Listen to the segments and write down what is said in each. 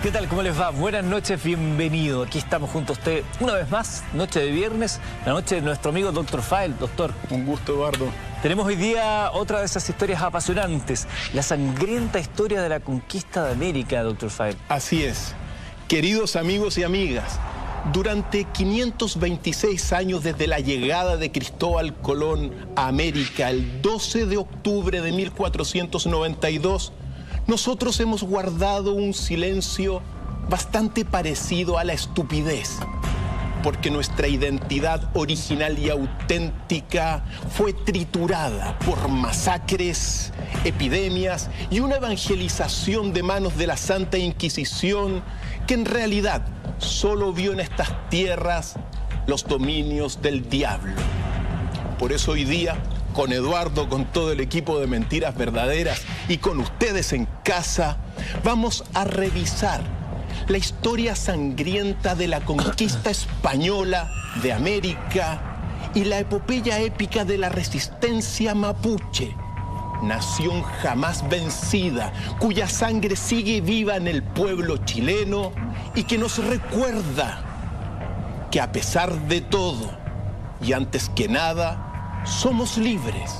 ¿Qué tal? ¿Cómo les va? Buenas noches, bienvenido. Aquí estamos junto a usted una vez más, noche de viernes, la noche de nuestro amigo Dr. File. Doctor. Un gusto, Eduardo. Tenemos hoy día otra de esas historias apasionantes, la sangrienta historia de la conquista de América, Dr. File. Así es. Queridos amigos y amigas, durante 526 años desde la llegada de Cristóbal Colón a América, el 12 de octubre de 1492, nosotros hemos guardado un silencio bastante parecido a la estupidez, porque nuestra identidad original y auténtica fue triturada por masacres, epidemias y una evangelización de manos de la Santa Inquisición que en realidad solo vio en estas tierras los dominios del diablo. Por eso hoy día, con Eduardo, con todo el equipo de Mentiras Verdaderas y con ustedes en casa, vamos a revisar la historia sangrienta de la conquista española de América y la epopeya épica de la resistencia mapuche, nación jamás vencida, cuya sangre sigue viva en el pueblo chileno y que nos recuerda que a pesar de todo y antes que nada, somos libres,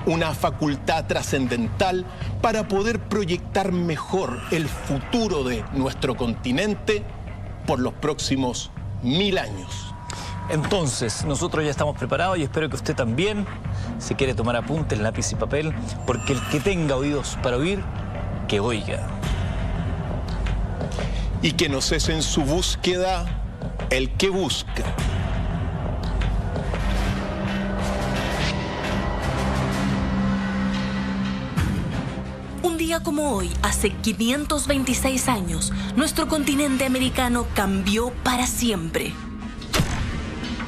una facultad trascendental para poder proyectar mejor el futuro de nuestro continente por los próximos 1000 años. Entonces, nosotros ya estamos preparados y espero que usted también se quiere tomar apuntes, lápiz y papel, porque el que tenga oídos para oír, que oiga. Y que no cese en su búsqueda el que busca. Un día como hoy, hace 526 años, nuestro continente americano cambió para siempre.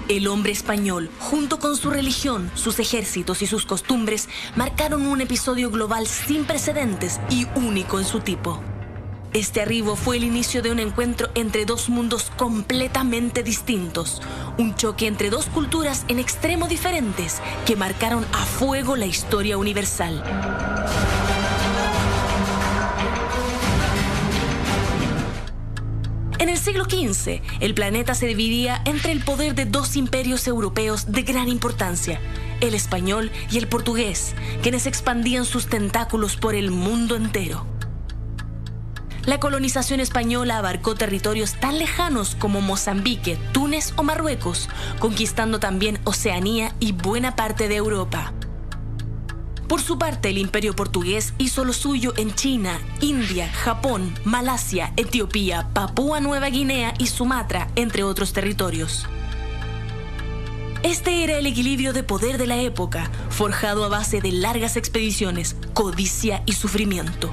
El hombre español, junto con su religión, sus ejércitos y sus costumbres, marcaron un episodio global sin precedentes y único en su tipo. Este arribo fue el inicio de un encuentro entre dos mundos completamente distintos, un choque entre dos culturas en extremo diferentes que marcaron a fuego la historia universal. En el siglo XV, el planeta se dividía entre el poder de dos imperios europeos de gran importancia, el español y el portugués, quienes expandían sus tentáculos por el mundo entero. La colonización española abarcó territorios tan lejanos como Mozambique, Túnez o Marruecos, conquistando también Oceanía y buena parte de Europa. Por su parte, el imperio portugués hizo lo suyo en China, India, Japón, Malasia, Etiopía, Papúa Nueva Guinea y Sumatra, entre otros territorios. Este era el equilibrio de poder de la época, forjado a base de largas expediciones, codicia y sufrimiento.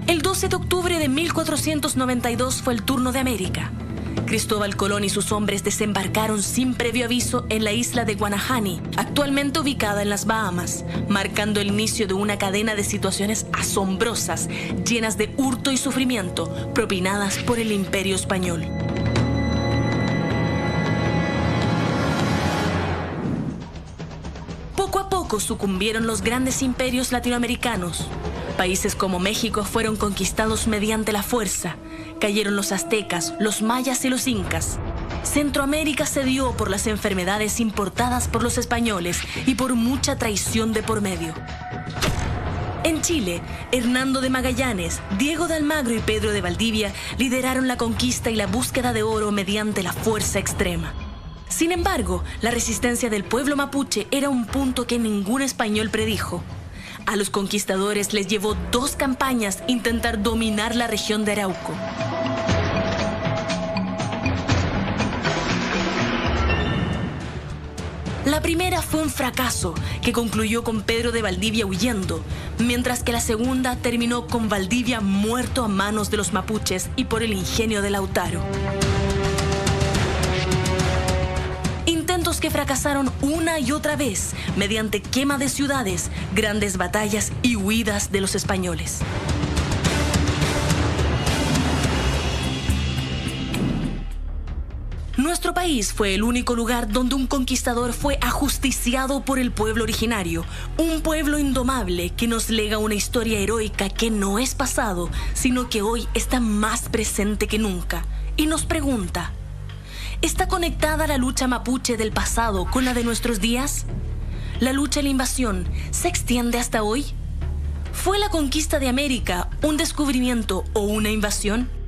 El 12 de octubre de 1492 fue el turno de América. Cristóbal Colón y sus hombres desembarcaron sin previo aviso en la isla de Guanahani, actualmente ubicada en las Bahamas, marcando el inicio de una cadena de situaciones asombrosas, llenas de hurto y sufrimiento, propinadas por el Imperio Español. Poco a poco sucumbieron los grandes imperios latinoamericanos. Países como México fueron conquistados mediante la fuerza. Cayeron los aztecas, los mayas y los incas. Centroamérica cedió por las enfermedades importadas por los españoles y por mucha traición de por medio. En Chile, Hernando de Magallanes, Diego de Almagro y Pedro de Valdivia lideraron la conquista y la búsqueda de oro mediante la fuerza extrema. Sin embargo, la resistencia del pueblo mapuche era un punto que ningún español predijo. A los conquistadores les llevó 2 campañas intentar dominar la región de Arauco. La primera fue un fracaso que concluyó con Pedro de Valdivia huyendo, mientras que la segunda terminó con Valdivia muerto a manos de los mapuches y por el ingenio de Lautaro. Intentos que fracasaron una y otra vez mediante quema de ciudades, grandes batallas y huidas de los españoles. Nuestro país fue el único lugar donde un conquistador fue ajusticiado por el pueblo originario, un pueblo indomable que nos lega una historia heroica que no es pasado, sino que hoy está más presente que nunca. Y nos pregunta, ¿está conectada la lucha mapuche del pasado con la de nuestros días? ¿La lucha a la invasión se extiende hasta hoy? ¿Fue la conquista de América un descubrimiento o una invasión?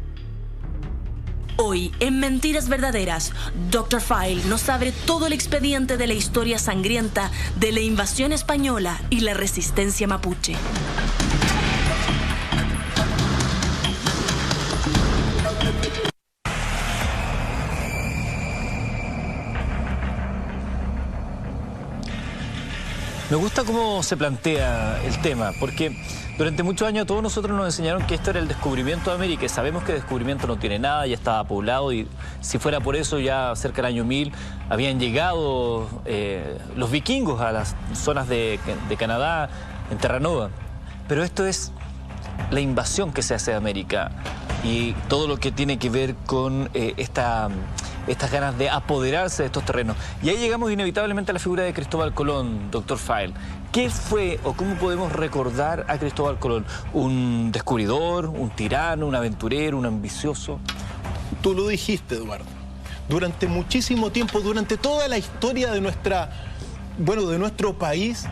Hoy, en Mentiras Verdaderas, Dr. File nos abre todo el expediente de la historia sangrienta de la invasión española y la resistencia mapuche. Me gusta cómo se plantea el tema, porque durante muchos años todos nosotros nos enseñaron que esto era el descubrimiento de América, y sabemos que el descubrimiento no tiene nada, ya estaba poblado, y si fuera por eso ya cerca del año 1000 habían llegado los vikingos a las zonas de Canadá, en Terranova. Pero esto es la invasión que se hace de América y todo lo que tiene que ver con estas ganas de apoderarse de estos terrenos. Y ahí llegamos inevitablemente a la figura de Cristóbal Colón, Dr. File. ¿Qué fue o cómo podemos recordar a Cristóbal Colón? ¿Un descubridor, un tirano, un aventurero, un ambicioso? Tú lo dijiste, Eduardo. Durante muchísimo tiempo, durante toda la historia de nuestro país,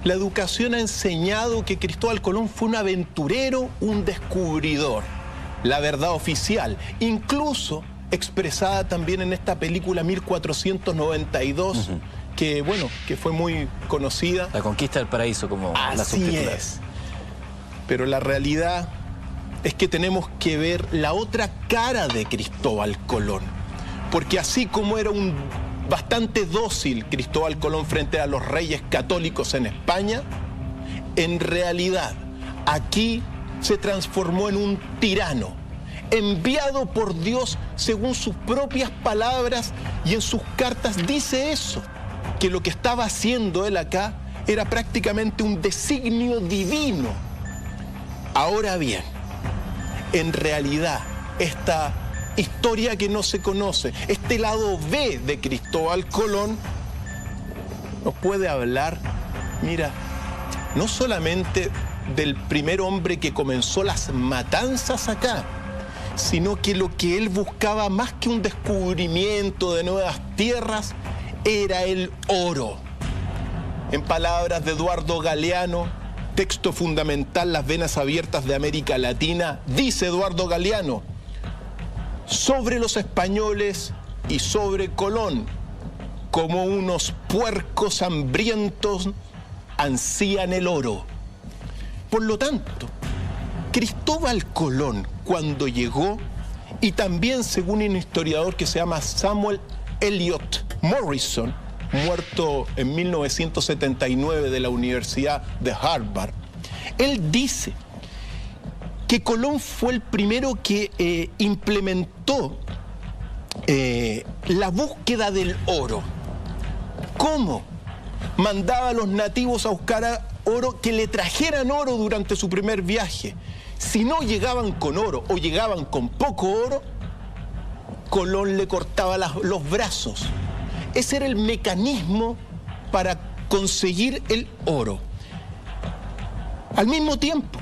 la educación ha enseñado que Cristóbal Colón fue un aventurero, un descubridor. La verdad oficial, incluso expresada también en esta película 1492, que fue muy conocida. La conquista del paraíso, como la subtitular. Así es. Pero la realidad es que tenemos que ver la otra cara de Cristóbal Colón. Porque así como era un bastante dócil Cristóbal Colón frente a los reyes católicos en España, en realidad aquí se transformó en un tirano, enviado por Dios según sus propias palabras, y en sus cartas dice eso, que lo que estaba haciendo él acá era prácticamente un designio divino. Ahora bien, en realidad esta historia que no se conoce, este lado B de Cristóbal Colón, nos puede hablar, mira, no solamente del primer hombre que comenzó las matanzas acá, sino que lo que él buscaba más que un descubrimiento de nuevas tierras era el oro. En palabras de Eduardo Galeano, texto fundamental, Las venas abiertas de América Latina, dice Eduardo Galeano: sobre los españoles y sobre Colón, como unos puercos hambrientos, ansían el oro. Por lo tanto, Cristóbal Colón, cuando llegó, y también según un historiador que se llama Samuel Eliot Morrison, muerto en 1979 de la Universidad de Harvard, él dice que Colón fue el primero que implementó la búsqueda del oro. ¿Cómo? Mandaba a los nativos a buscar oro, que le trajeran oro durante su primer viaje. Si no llegaban con oro o llegaban con poco oro, Colón le cortaba los brazos. Ese era el mecanismo para conseguir el oro. Al mismo tiempo,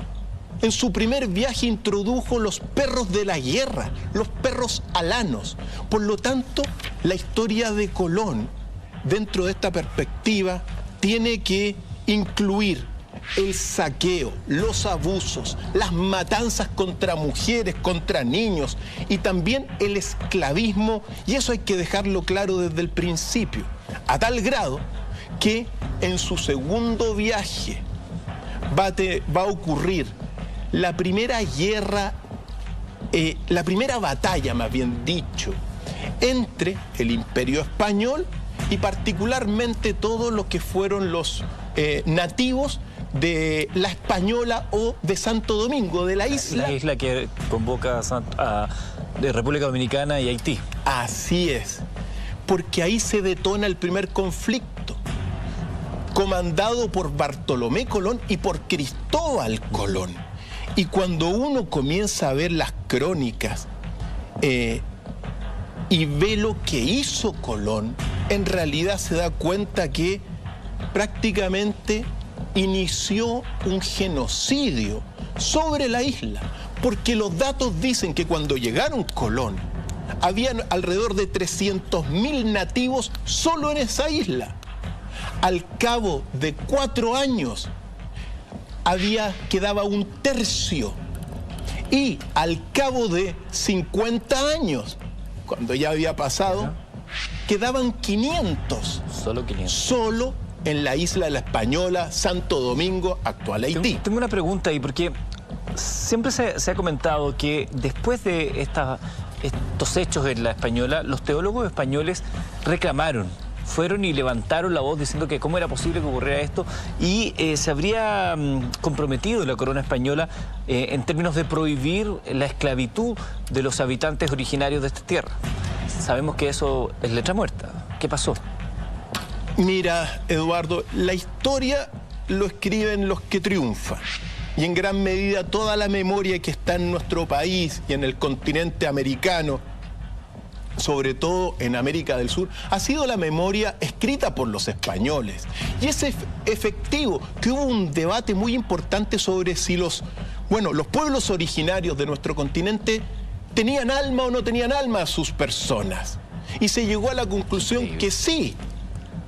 en su primer viaje introdujo los perros de la guerra, los perros alanos. Por lo tanto, la historia de Colón, dentro de esta perspectiva, tiene que incluir el saqueo, los abusos, las matanzas contra mujeres, contra niños, y también el esclavismo, y eso hay que dejarlo claro desde el principio, a tal grado que en su segundo viaje va a ocurrir la primera guerra, la primera batalla, más bien dicho, entre el Imperio Español y particularmente todos los que fueron los nativos de la Española o de Santo Domingo, de la isla. La isla que convoca de República Dominicana y Haití. Así es, porque ahí se detona el primer conflicto, comandado por Bartolomé Colón y por Cristóbal Colón. Y cuando uno comienza a ver las crónicas, y ve lo que hizo Colón, en realidad se da cuenta que prácticamente inició un genocidio sobre la isla, porque los datos dicen que cuando llegaron Colón, habían alrededor de 300.000 nativos solo en esa isla. Al cabo de 4 años, quedaba un tercio. Y al cabo de 50 años, cuando ya había pasado, quedaban 500. Solo 500. Solo en la isla de la Española, Santo Domingo, actual Haití. Tengo una pregunta ahí, porque siempre se ha comentado que después de estos hechos en la Española, los teólogos españoles reclamaron, fueron y levantaron la voz diciendo que cómo era posible que ocurriera esto, y se habría comprometido la corona española en términos de prohibir la esclavitud de los habitantes originarios de esta tierra. Sabemos que eso es letra muerta. ¿Qué pasó? Mira, Eduardo, la historia lo escriben los que triunfan. Y en gran medida toda la memoria que está en nuestro país y en el continente americano, sobre todo en América del Sur, ha sido la memoria escrita por los españoles. Y es efectivo que hubo un debate muy importante sobre si los pueblos originarios de nuestro continente tenían alma o no tenían alma a sus personas. Y se llegó a la conclusión que sí,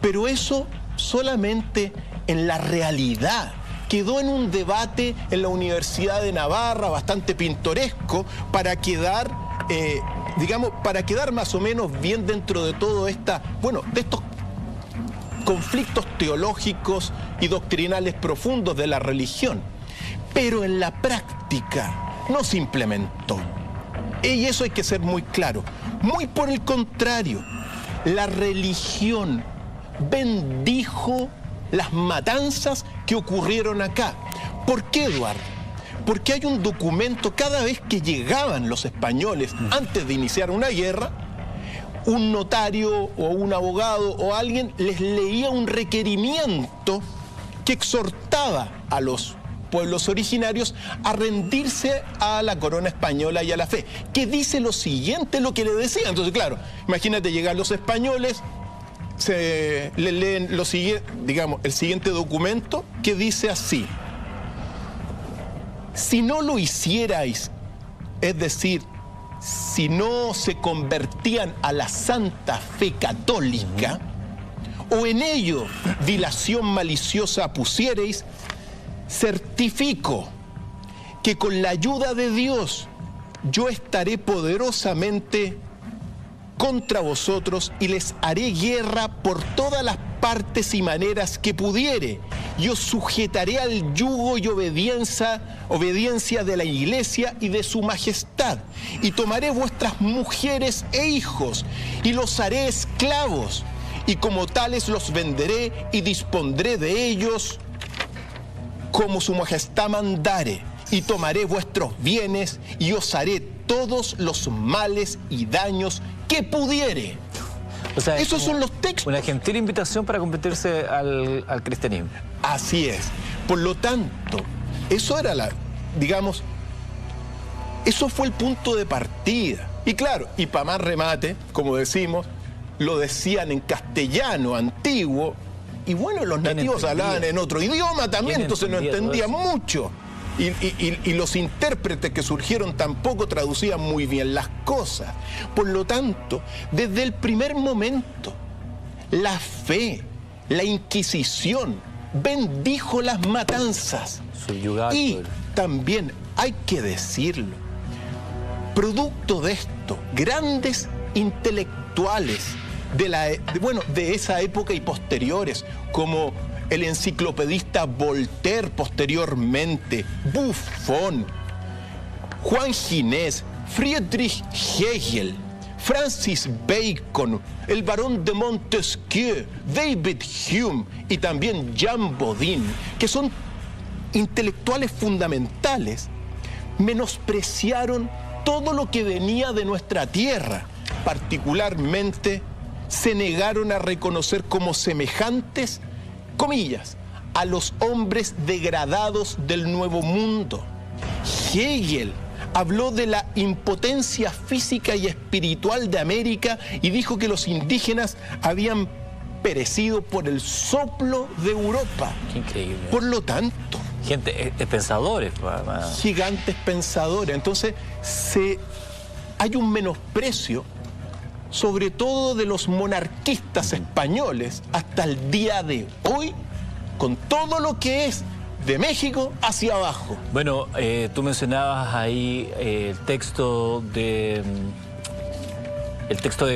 pero eso solamente en la realidad. Quedó en un debate en la Universidad de Navarra, bastante pintoresco, para quedar más o menos bien dentro de todo de estos conflictos teológicos y doctrinales profundos de la religión. Pero en la práctica no se implementó. Y eso hay que ser muy claro. Muy por el contrario, la religión bendijo las matanzas que ocurrieron acá. ¿Por qué, Eduardo? Porque hay un documento, cada vez que llegaban los españoles, antes de iniciar una guerra, un notario o un abogado o alguien les leía un requerimiento que exhortaba a los pueblos originarios a rendirse a la corona española y a la fe, que dice lo siguiente, lo que le decía. Entonces, claro, imagínate, llegan los españoles, le leen el siguiente documento, que dice así: si no lo hicierais, es decir, si no se convertían a la santa fe católica, o en ello dilación maliciosa pusierais, certifico que con la ayuda de Dios yo estaré poderosamente contra vosotros y les haré guerra por todas las partes y maneras que pudiere, y os sujetaré al yugo y obediencia de la Iglesia y de su majestad, y tomaré vuestras mujeres e hijos y los haré esclavos, y como tales los venderé y dispondré de ellos como su majestad mandare, y tomaré vuestros bienes y os haré todos los males y daños que pudiere. O sea, esos son los textos. Una gentil invitación para convertirse al cristianismo. Así es. Por lo tanto, eso era eso fue el punto de partida. Y claro, y para más remate, como decimos, lo decían en castellano antiguo, y bueno, los nativos hablaban en otro idioma también, entonces no entendían mucho. Y los intérpretes que surgieron tampoco traducían muy bien las cosas. Por lo tanto, desde el primer momento, la fe, la Inquisición, bendijo las matanzas. Y también hay que decirlo, producto de esto, grandes intelectuales de esa época y posteriores, como el enciclopedista Voltaire posteriormente, Buffon, Juan Ginés, Friedrich Hegel, Francis Bacon, el barón de Montesquieu, David Hume y también Jean Bodin, que son intelectuales fundamentales, menospreciaron todo lo que venía de nuestra tierra. Particularmente, se negaron a reconocer como semejantes, comillas, a los hombres degradados del Nuevo Mundo. Hegel habló de la impotencia física y espiritual de América y dijo que los indígenas habían perecido por el soplo de Europa. Qué increíble. Por lo tanto, Gente, pensadores. Además. Gigantes pensadores. Entonces, hay un menosprecio, sobre todo de los monarquistas españoles, hasta el día de hoy, con todo lo que es de México hacia abajo. Bueno, tú mencionabas ahí el texto de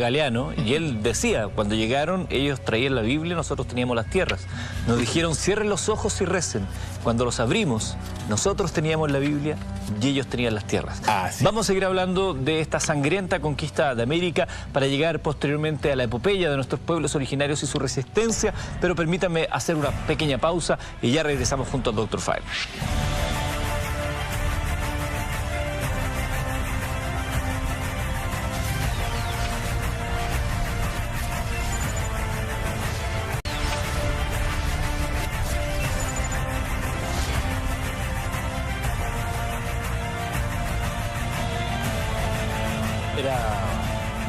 Galeano, y él decía, cuando llegaron, ellos traían la Biblia, nosotros teníamos las tierras. Nos dijeron, cierren los ojos y recen. Cuando los abrimos, nosotros teníamos la Biblia y ellos tenían las tierras. Sí. Vamos a seguir hablando de esta sangrienta conquista de América para llegar posteriormente a la epopeya de nuestros pueblos originarios y su resistencia, pero permítanme hacer una pequeña pausa y ya regresamos junto al Dr. File. Era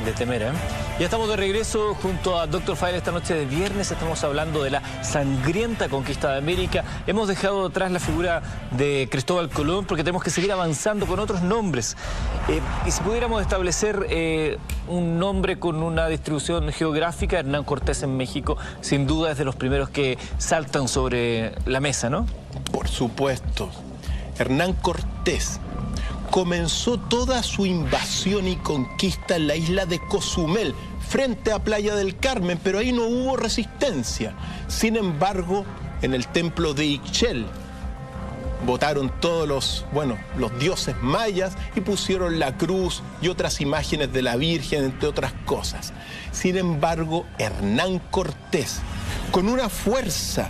de temer, ¿eh? Ya estamos de regreso junto a Dr. File esta noche de viernes. Estamos hablando de la sangrienta conquista de América. Hemos dejado atrás la figura de Cristóbal Colón porque tenemos que seguir avanzando con otros nombres. Y si pudiéramos establecer un nombre con una distribución geográfica, Hernán Cortés en México, sin duda es de los primeros que saltan sobre la mesa, ¿no? Por supuesto. Hernán Cortés comenzó toda su invasión y conquista en la isla de Cozumel, frente a Playa del Carmen, pero ahí no hubo resistencia. Sin embargo, en el templo de Ixchel botaron todos los dioses mayas y pusieron la cruz y otras imágenes de la Virgen, entre otras cosas. Sin embargo, Hernán Cortés, con una fuerza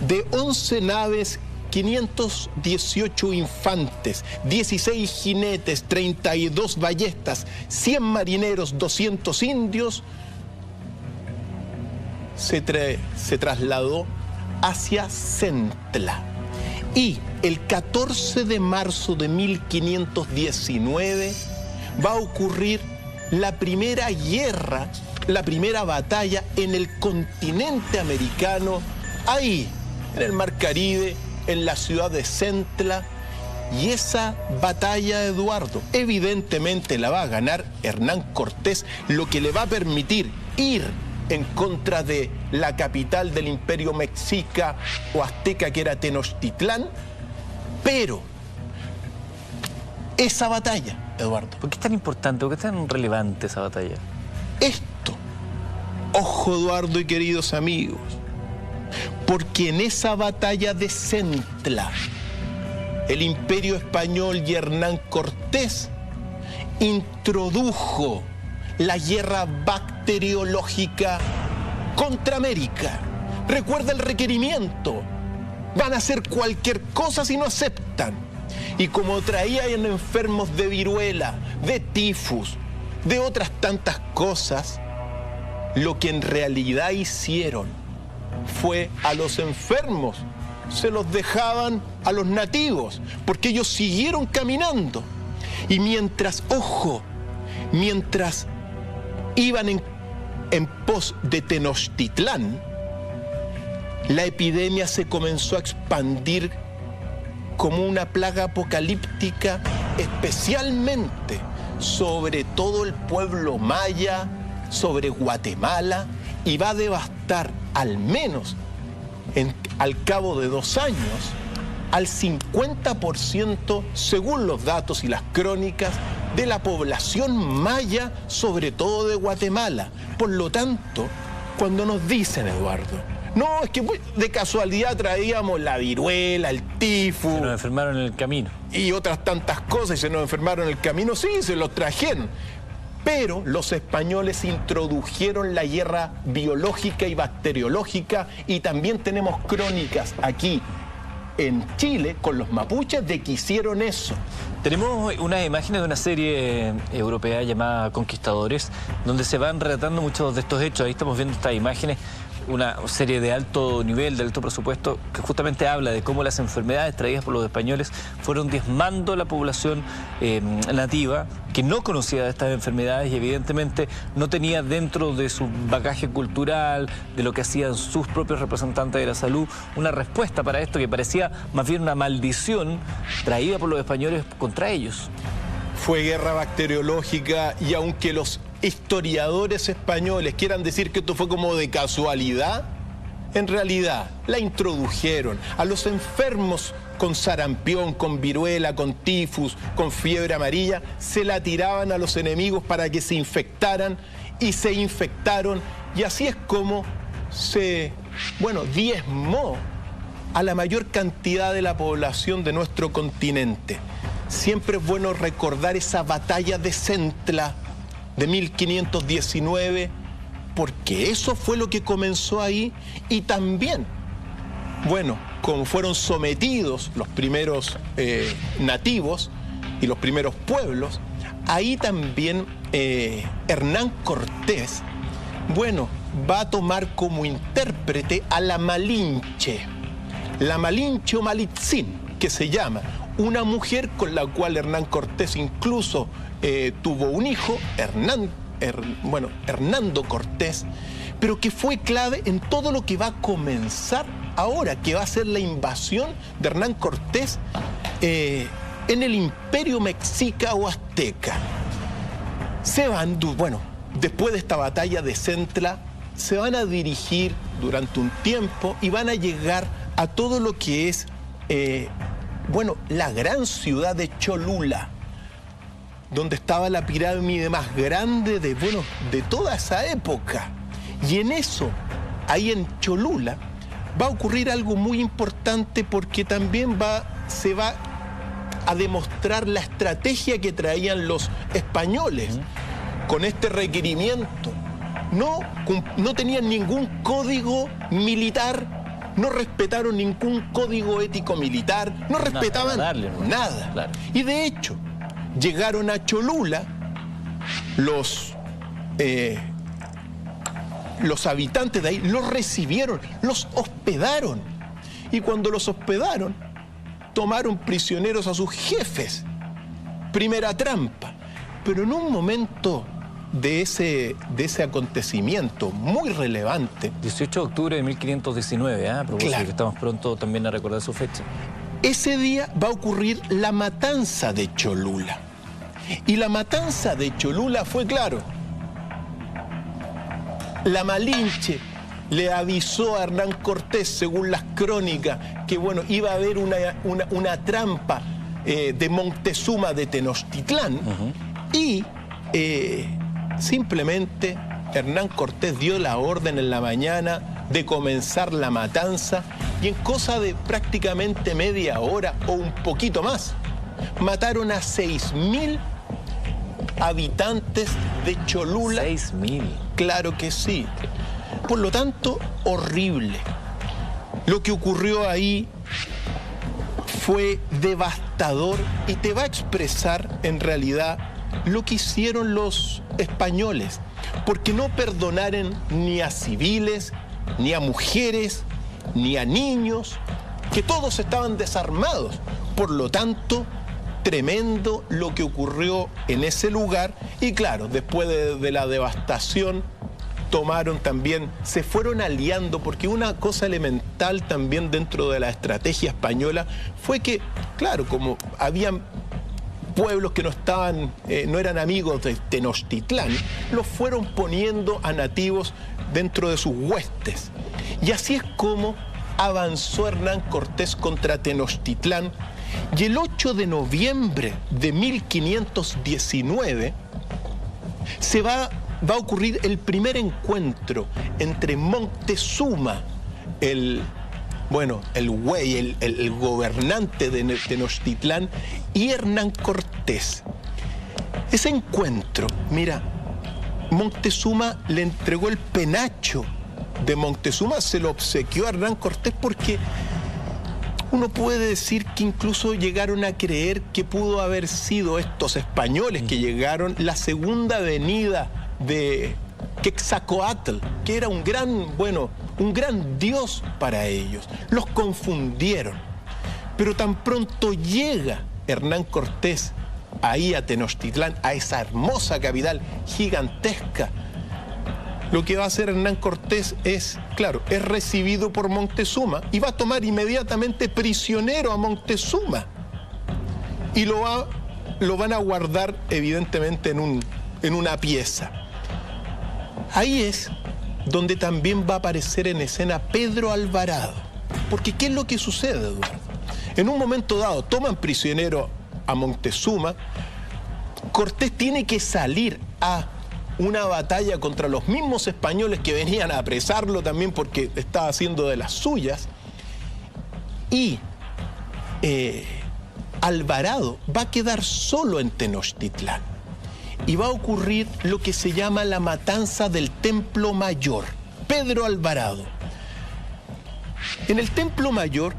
de 11 naves, 518 infantes, 16 jinetes, 32 ballestas, 100 marineros, 200 indios, se trasladó hacia Centla. Y el 14 de marzo de 1519 va a ocurrir la primera guerra, la primera batalla en el continente americano, ahí, en el Mar Caribe, en la ciudad de Centla, y esa batalla, Eduardo, evidentemente la va a ganar Hernán Cortés, lo que le va a permitir ir en contra de la capital del imperio mexica o azteca, que era Tenochtitlán. Pero esa batalla, Eduardo, ¿por qué es tan importante? ¿Por qué es tan relevante esa batalla? Esto, ojo, Eduardo y queridos amigos, porque en esa batalla de Centla, el Imperio Español y Hernán Cortés introdujo la guerra bacteriológica contra América. Recuerda el requerimiento. Van a hacer cualquier cosa si no aceptan. Y como traían enfermos de viruela, de tifus, de otras tantas cosas, lo que en realidad hicieron fue a los enfermos se los dejaban a los nativos, porque ellos siguieron caminando. Y mientras iban en pos de Tenochtitlán, la epidemia se comenzó a expandir como una plaga apocalíptica, especialmente sobre todo el pueblo maya, sobre Guatemala, y va a devastar al menos al cabo de 2 años al 50%, según los datos y las crónicas, de la población maya, sobre todo de Guatemala. Por lo tanto, cuando nos dicen, Eduardo, no, es que de casualidad traíamos la viruela, el tifus, Se nos enfermaron en el camino. y otras tantas cosas, y se nos enfermaron en el camino, sí, se los trajeron. Pero los españoles introdujeron la guerra biológica y bacteriológica, y también tenemos crónicas aquí en Chile con los mapuches de que hicieron eso. Tenemos unas imágenes de una serie europea llamada Conquistadores, donde se van relatando muchos de estos hechos. Ahí estamos viendo estas imágenes. una serie de alto nivel, de alto presupuesto, que justamente habla de cómo las enfermedades traídas por los españoles fueron diezmando la población nativa, que no conocía de estas enfermedades y evidentemente no tenía dentro de su bagaje cultural, de lo que hacían sus propios representantes de la salud, una respuesta para esto que parecía más bien una maldición traída por los españoles contra ellos. Fue guerra bacteriológica y aunque los historiadores españoles quieran decir que esto fue como de casualidad, en realidad la introdujeron a los enfermos con sarampión, con viruela, con tifus, con fiebre amarilla, se la tiraban a los enemigos para que se infectaran y se infectaron, y así es como se, diezmó a la mayor cantidad de la población de nuestro continente. Siempre es bueno recordar esa batalla de Centla de 1519, porque eso fue lo que comenzó ahí, y también, como fueron sometidos los primeros nativos y los primeros pueblos, ahí también Hernán Cortés, va a tomar como intérprete a la Malinche o Malitzin, que se llama, una mujer con la cual Hernán Cortés incluso tuvo un hijo, Hernando Cortés, pero que fue clave en todo lo que va a comenzar ahora, que va a ser la invasión de Hernán Cortés en el imperio mexica o azteca. Se van, después de esta batalla de Centla, se van a dirigir durante un tiempo y van a llegar a todo lo que es, la gran ciudad de Cholula, donde estaba la pirámide más grande de toda esa época. Y en eso, ahí en Cholula, va a ocurrir algo muy importante, porque también se va a demostrar la estrategia que traían los españoles con este requerimiento. No tenían ningún código militar, no respetaron ningún código ético militar, no respetaban nada. Claro. Y de hecho, llegaron a Cholula los habitantes de ahí, los recibieron, los hospedaron. Y cuando los hospedaron, tomaron prisioneros a sus jefes. Primera trampa. Pero en un momento de ese acontecimiento muy relevante. 18 de octubre de 1519, a propósito, claro, que estamos pronto también a recordar su fecha. Ese día va a ocurrir la matanza de Cholula. Y la matanza de Cholula fue, claro, la Malinche le avisó a Hernán Cortés, según las crónicas, que iba a haber una trampa de Montezuma de Tenochtitlán, y simplemente Hernán Cortés dio la orden en la mañana de comenzar la matanza, y en cosa de prácticamente media hora o un poquito más, mataron a 6.000 habitantes de Cholula. 6.000. Claro que sí. Por lo tanto, horrible. Lo que ocurrió ahí fue devastador y te va a expresar en realidad lo que hicieron los españoles, porque no perdonaron ni a civiles, ni a mujeres, ni a niños, que todos estaban desarmados. Por lo tanto, tremendo lo que ocurrió en ese lugar. Y claro, después de la devastación, tomaron también, se fueron aliando, porque una cosa elemental también dentro de la estrategia española fue que, claro, como habían pueblos que no eran amigos de Tenochtitlán, los fueron poniendo a nativos dentro de sus huestes. Y así es como avanzó Hernán Cortés contra Tenochtitlán, y el 8 de noviembre de 1519 va a ocurrir el primer encuentro entre Montezuma, el gobernante de Tenochtitlán, y Hernán Cortés. Ese encuentro, mira, Montezuma le entregó el penacho de Montezuma, se lo obsequió a Hernán Cortés, porque uno puede decir que incluso llegaron a creer que pudo haber sido estos españoles que llegaron la segunda venida de Quetzalcóatl, que era un gran un gran Dios para ellos. Los confundieron. Pero tan pronto llega Hernán Cortés ahí a Tenochtitlán, a esa hermosa capital gigantesca, lo que va a hacer Hernán Cortés es, claro, es recibido por Moctezuma y va a tomar inmediatamente prisionero a Moctezuma. Y lo van a guardar evidentemente en una pieza. Ahí es donde también va a aparecer en escena Pedro Alvarado. Porque ¿qué es lo que sucede, Eduardo? En un momento dado toman prisionero a Moctezuma, Cortés tiene que salir a una batalla contra los mismos españoles que venían a apresarlo también porque estaba haciendo de las suyas, y Alvarado va a quedar solo en Tenochtitlán y va a ocurrir lo que se llama la matanza del Templo Mayor. Pedro Alvarado. En el Templo Mayor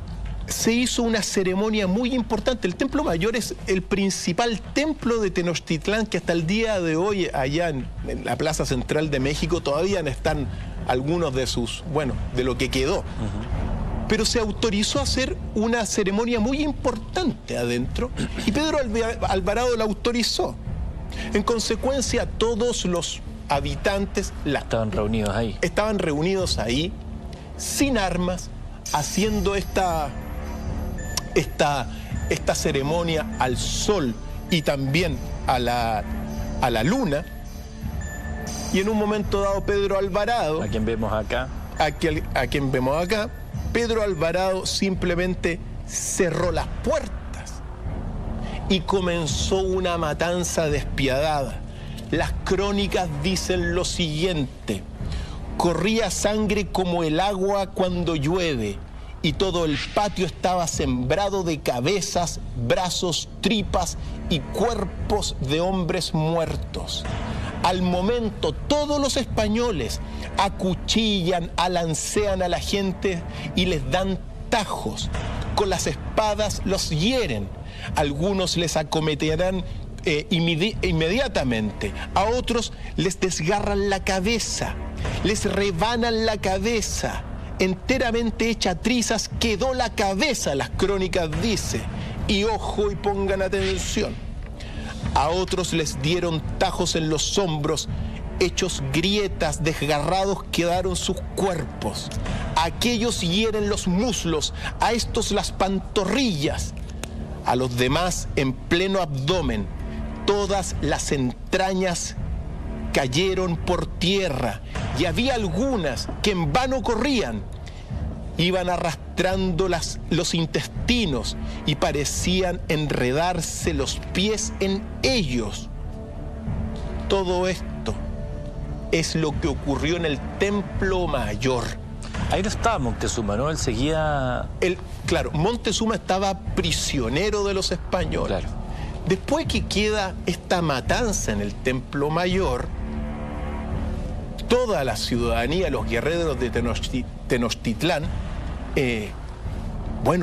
se hizo una ceremonia muy importante. El Templo Mayor es el principal templo de Tenochtitlán, que hasta el día de hoy, allá en la Plaza Central de México, todavía están algunos de sus, bueno, de lo que quedó. Pero se autorizó a hacer una ceremonia muy importante adentro y Pedro Alvarado la autorizó. En consecuencia, todos los habitantes estaban reunidos ahí. Estaban reunidos ahí, sin armas, haciendo esta ceremonia al sol y también a la luna. Y en un momento dado Pedro Alvarado, a quien vemos acá, Pedro Alvarado simplemente cerró las puertas y comenzó una matanza despiadada. Las crónicas dicen lo siguiente: corría sangre como el agua cuando llueve, y todo el patio estaba sembrado de cabezas, brazos, tripas y cuerpos de hombres muertos. Al momento, todos los españoles acuchillan, alancean a la gente y les dan tajos. Con las espadas los hieren. Algunos les acometerán inmediatamente. A otros les desgarran la cabeza, les rebanan la cabeza. Enteramente hecha trizas quedó la cabeza, las crónicas dice. Y ojo y pongan atención. A otros les dieron tajos en los hombros, hechos grietas, desgarrados quedaron sus cuerpos. A aquellos hieren los muslos, a estos las pantorrillas, a los demás en pleno abdomen. Todas las entrañas cayeron por tierra y había algunas que en vano corrían. Iban arrastrando los intestinos y parecían enredarse los pies en ellos. Todo esto es lo que ocurrió en el Templo Mayor. Ahí no estaba Moctezuma, ¿no? Él seguía... Claro, Moctezuma estaba prisionero de los españoles. Claro. Después que queda esta matanza en el Templo Mayor, toda la ciudadanía, los guerreros de Tenochtitlán,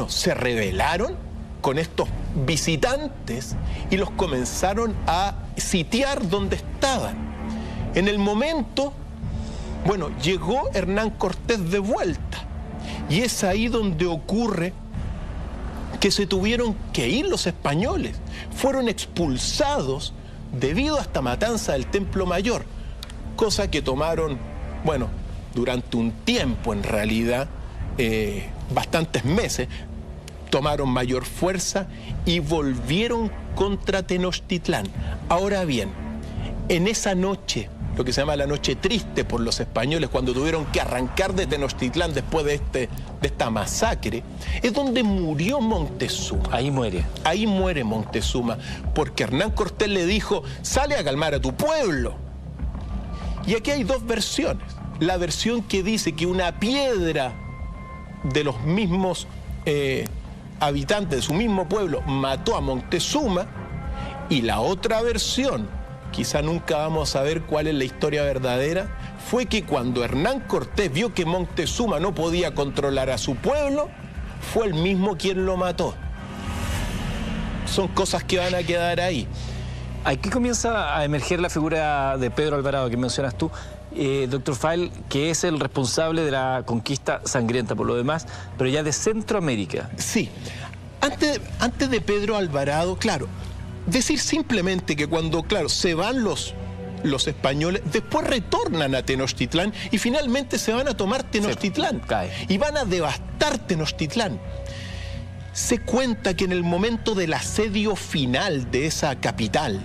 se rebelaron con estos visitantes y los comenzaron a sitiar donde estaban. En el momento, llegó Hernán Cortés de vuelta y es ahí donde ocurre que se tuvieron que ir los españoles. Fueron expulsados debido a esta matanza del Templo Mayor, cosa que tomaron, durante un tiempo en realidad, bastantes meses, tomaron mayor fuerza y volvieron contra Tenochtitlán. Ahora bien, en esa noche, lo que se llama la noche triste por los españoles, cuando tuvieron que arrancar de Tenochtitlán después de esta masacre, es donde murió Moctezuma. Ahí muere. Ahí muere Moctezuma, porque Hernán Cortés le dijo: sale a calmar a tu pueblo. Y aquí hay dos versiones. La versión que dice que una piedra de los mismos habitantes de su mismo pueblo mató a Moctezuma, y la otra versión, quizá nunca vamos a ver cuál es la historia verdadera, fue que cuando Hernán Cortés vio que Moctezuma no podía controlar a su pueblo, fue él mismo quien lo mató. Son cosas que van a quedar ahí. Aquí comienza a emerger la figura de Pedro Alvarado que mencionas tú, doctor File, que es el responsable de la conquista sangrienta por lo demás, pero ya de Centroamérica. Sí. Antes de Pedro Alvarado, claro, decir simplemente que cuando, claro, se van los españoles, después retornan a Tenochtitlán y finalmente se van a tomar Tenochtitlán y van a devastar Tenochtitlán. Se cuenta que en el momento del asedio final de esa capital,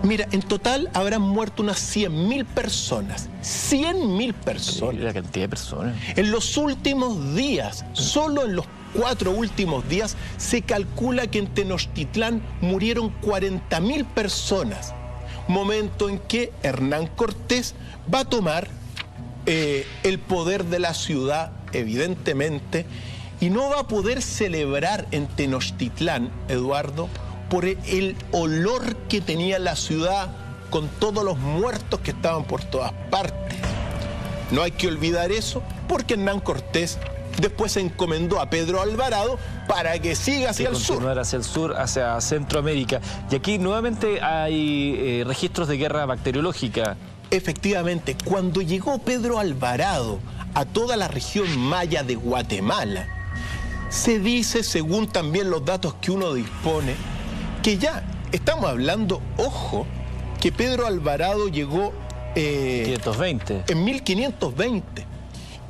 mira, en total habrán muerto unas 100.000 personas. 100.000 personas. La cantidad de personas. En los últimos días, solo en los 4 últimos días, se calcula que en Tenochtitlán murieron 40.000 personas. Momento en que Hernán Cortés va a tomar el poder de la ciudad, evidentemente, y no va a poder celebrar en Tenochtitlán, Eduardo, por el olor que tenía la ciudad con todos los muertos que estaban por todas partes. No hay que olvidar eso, porque Hernán Cortés después se encomendó a Pedro Alvarado para que siga hacia el sur. Continuar hacia el sur, hacia Centroamérica. Y aquí nuevamente hay registros de guerra bacteriológica. Efectivamente, cuando llegó Pedro Alvarado a toda la región maya de Guatemala, se dice, según también los datos que uno dispone, que ya estamos hablando, ojo, que Pedro Alvarado llegó 520. En 1520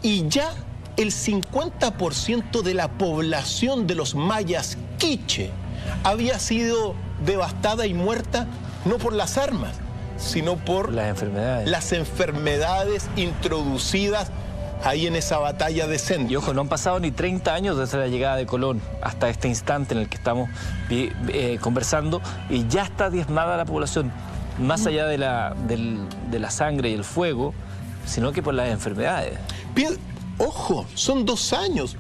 y ya el 50% de la población de los mayas quiche había sido devastada y muerta no por las armas, sino por las enfermedades introducidas ahí en esa batalla de Centro. Y ojo, no han pasado ni 30 años desde la llegada de Colón hasta este instante en el que estamos conversando, y ya está diezmada la población, más allá de la sangre y el fuego, sino que por las enfermedades. Ojo, son 2 años,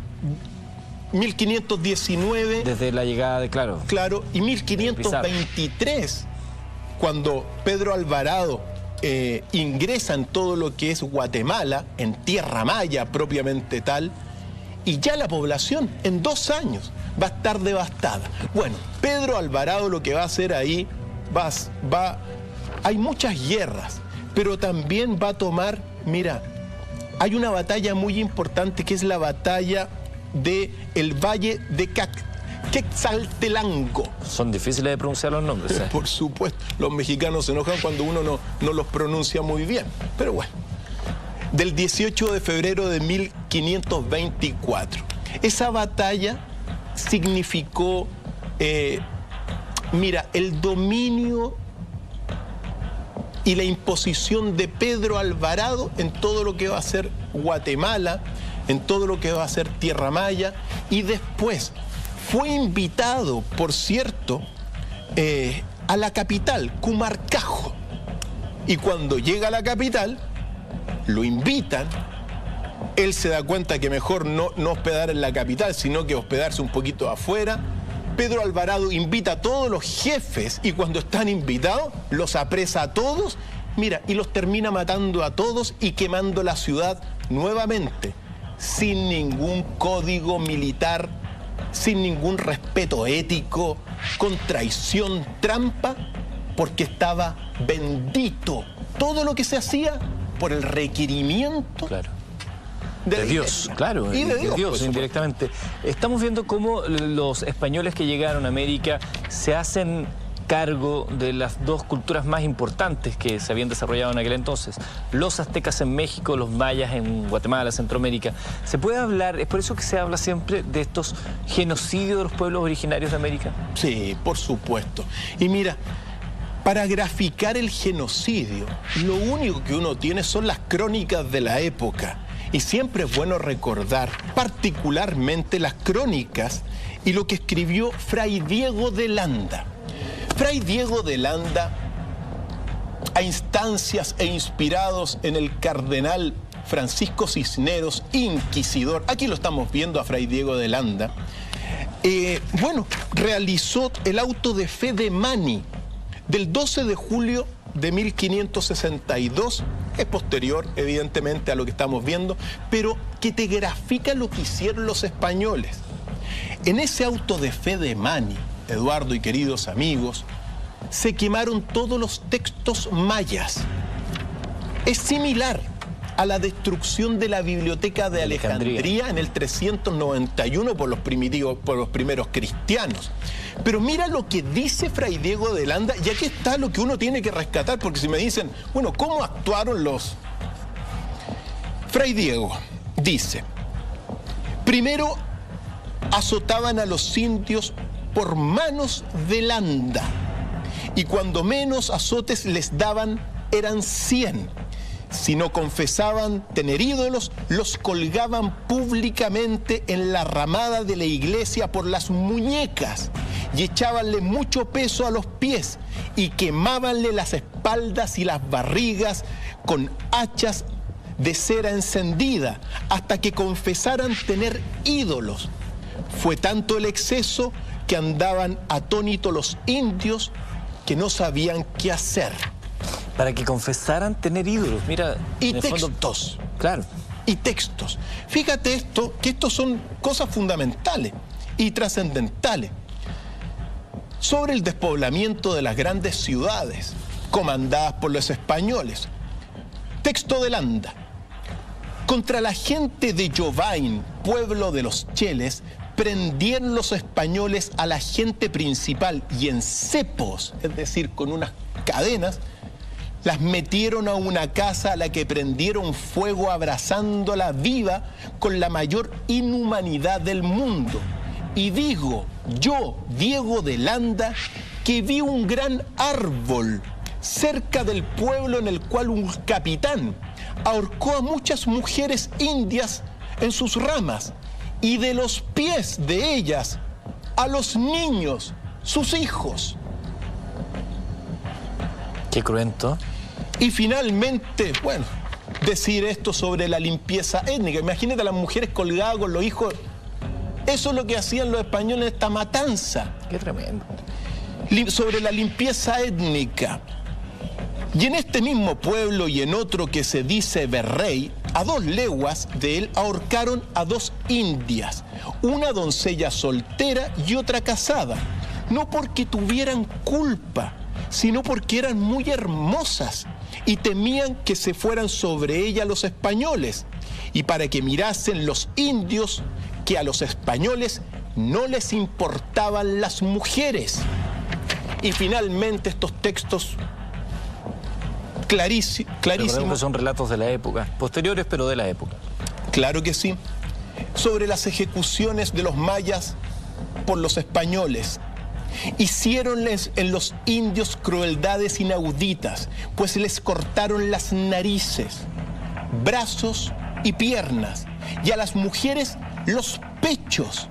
1519... Desde la llegada de, claro, y 1523, cuando Pedro Alvarado ingresa en todo lo que es Guatemala, en tierra maya propiamente tal, y ya la población en 2 años va a estar devastada. Bueno, Pedro Alvarado lo que va a hacer ahí, hay muchas guerras, pero también va a tomar, mira, hay una batalla muy importante que es la batalla del Valle de Quetzaltenango. Son difíciles de pronunciar los nombres. Por supuesto, los mexicanos se enojan cuando uno no los pronuncia muy bien, pero bueno. Del 18 de febrero de 1524. Esa batalla significó, mira, el dominio y la imposición de Pedro Alvarado en todo lo que va a ser Guatemala, en todo lo que va a ser Tierra Maya, y después fue invitado, por cierto, a la capital, Cumarcajo. Y cuando llega a la capital, lo invitan, él se da cuenta que mejor no hospedar en la capital, sino que hospedarse un poquito afuera. Pedro Alvarado invita a todos los jefes y cuando están invitados los apresa a todos, mira, y los termina matando a todos y quemando la ciudad nuevamente, sin ningún código militar, sin ningún respeto ético, con traición, trampa, porque estaba bendito todo lo que se hacía por el requerimiento de Dios, claro, y de Dios indirectamente. Estamos viendo cómo los españoles que llegaron a América se hacen cargo de las 2 culturas más importantes que se habían desarrollado en aquel entonces. Los aztecas en México, los mayas en Guatemala, Centroamérica. ¿Se puede hablar, es por eso que se habla siempre de estos genocidios de los pueblos originarios de América? Sí, por supuesto. Y mira, para graficar el genocidio, lo único que uno tiene son las crónicas de la época. Y siempre es bueno recordar particularmente las crónicas y lo que escribió Fray Diego de Landa. Fray Diego de Landa, a instancias e inspirados en el cardenal Francisco Cisneros, inquisidor, aquí lo estamos viendo a Fray Diego de Landa, realizó el auto de fe de Mani del 12 de julio de 1562, es posterior evidentemente a lo que estamos viendo, pero que te grafica lo que hicieron los españoles. En ese auto de fe de Mani, Eduardo y queridos amigos, se quemaron todos los textos mayas. Es similar a la destrucción de la biblioteca de Alejandría en el 391 por los primeros cristianos. Pero mira lo que dice Fray Diego de Landa, y aquí está lo que uno tiene que rescatar, porque si me dicen, bueno, ¿cómo actuaron los...? Fray Diego dice, primero azotaban a los indios por manos de Landa, y cuando menos azotes les daban eran 100. Si no confesaban tener ídolos, los colgaban públicamente en la ramada de la iglesia por las muñecas y echábanle mucho peso a los pies y quemábanle las espaldas y las barrigas con hachas de cera encendida hasta que confesaran tener ídolos. Fue tanto el exceso que andaban atónitos los indios que no sabían qué hacer. Para que confesaran tener ídolos, mira. Y textos. Fondo, claro. Y textos. Fíjate esto, que estos son cosas fundamentales y trascendentales. Sobre el despoblamiento de las grandes ciudades, comandadas por los españoles. Texto de Landa. Contra la gente de Jovain, pueblo de los Cheles, prendieron los españoles a la gente principal y en cepos, es decir, con unas cadenas, las metieron a una casa a la que prendieron fuego abrazándola viva con la mayor inhumanidad del mundo. Y digo, yo, Diego de Landa, que vi un gran árbol cerca del pueblo en el cual un capitán ahorcó a muchas mujeres indias en sus ramas y de los pies de ellas a los niños, sus hijos. Qué cruento. Y finalmente, bueno, decir esto sobre la limpieza étnica. Imagínate a las mujeres colgadas con los hijos. Eso es lo que hacían los españoles en esta matanza. Qué tremendo. Sobre la limpieza étnica. Y en este mismo pueblo y en otro que se dice Berrey, a 2 leguas de él ahorcaron a 2 indias, una doncella soltera y otra casada, no porque tuvieran culpa, sino porque eran muy hermosas y temían que se fueran sobre ella los españoles, y para que mirasen los indios que a los españoles no les importaban las mujeres. Y finalmente estos textos clarísimos. Que son relatos de la época, posteriores pero de la época. Claro que sí. Sobre las ejecuciones de los mayas por los españoles. Hiciéronles en los indios crueldades inauditas, pues les cortaron las narices, brazos y piernas, y a las mujeres los pechos,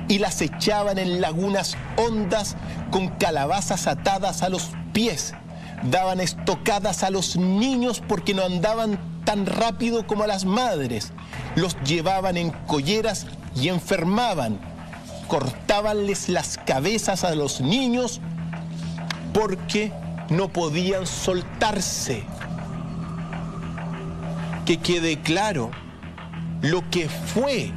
y las echaban en lagunas hondas con calabazas atadas a los pies. Daban estocadas a los niños porque no andaban tan rápido como a las madres. Los llevaban en colleras y enfermaban. Cortábanles las cabezas a los niños porque no podían soltarse. Que quede claro lo que fue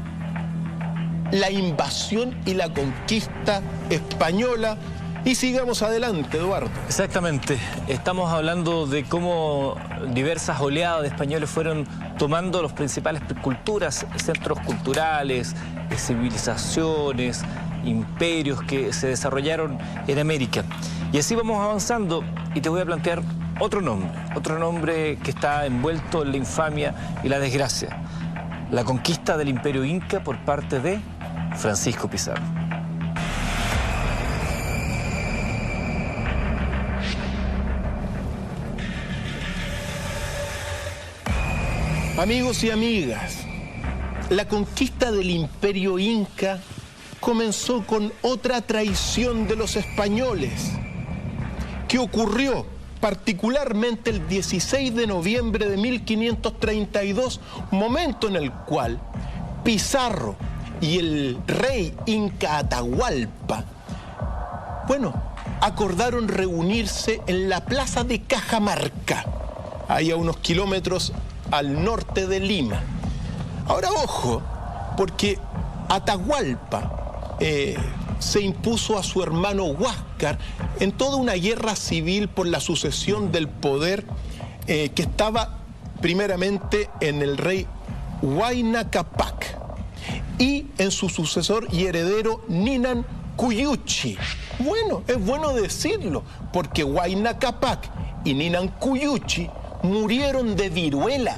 la invasión y la conquista española. Y sigamos adelante, Eduardo. Exactamente. Estamos hablando de cómo diversas oleadas de españoles fueron tomando las principales culturas, centros culturales, civilizaciones, imperios que se desarrollaron en América. Y así vamos avanzando y te voy a plantear otro nombre que está envuelto en la infamia y la desgracia. La conquista del Imperio Inca por parte de Francisco Pizarro. Amigos y amigas, la conquista del Imperio Inca comenzó con otra traición de los españoles, que ocurrió particularmente el 16 de noviembre de 1532, momento en el cual Pizarro y el rey Inca Atahualpa, acordaron reunirse en la plaza de Cajamarca, ahí a unos kilómetros al norte de Lima. Ahora, ojo, porque Atahualpa se impuso a su hermano Huáscar en toda una guerra civil por la sucesión del poder que estaba primeramente en el rey Huayna Capac y en su sucesor y heredero Ninan Cuyuchi. Bueno, es bueno decirlo, porque Huayna Capac y Ninan Cuyuchi murieron de viruela.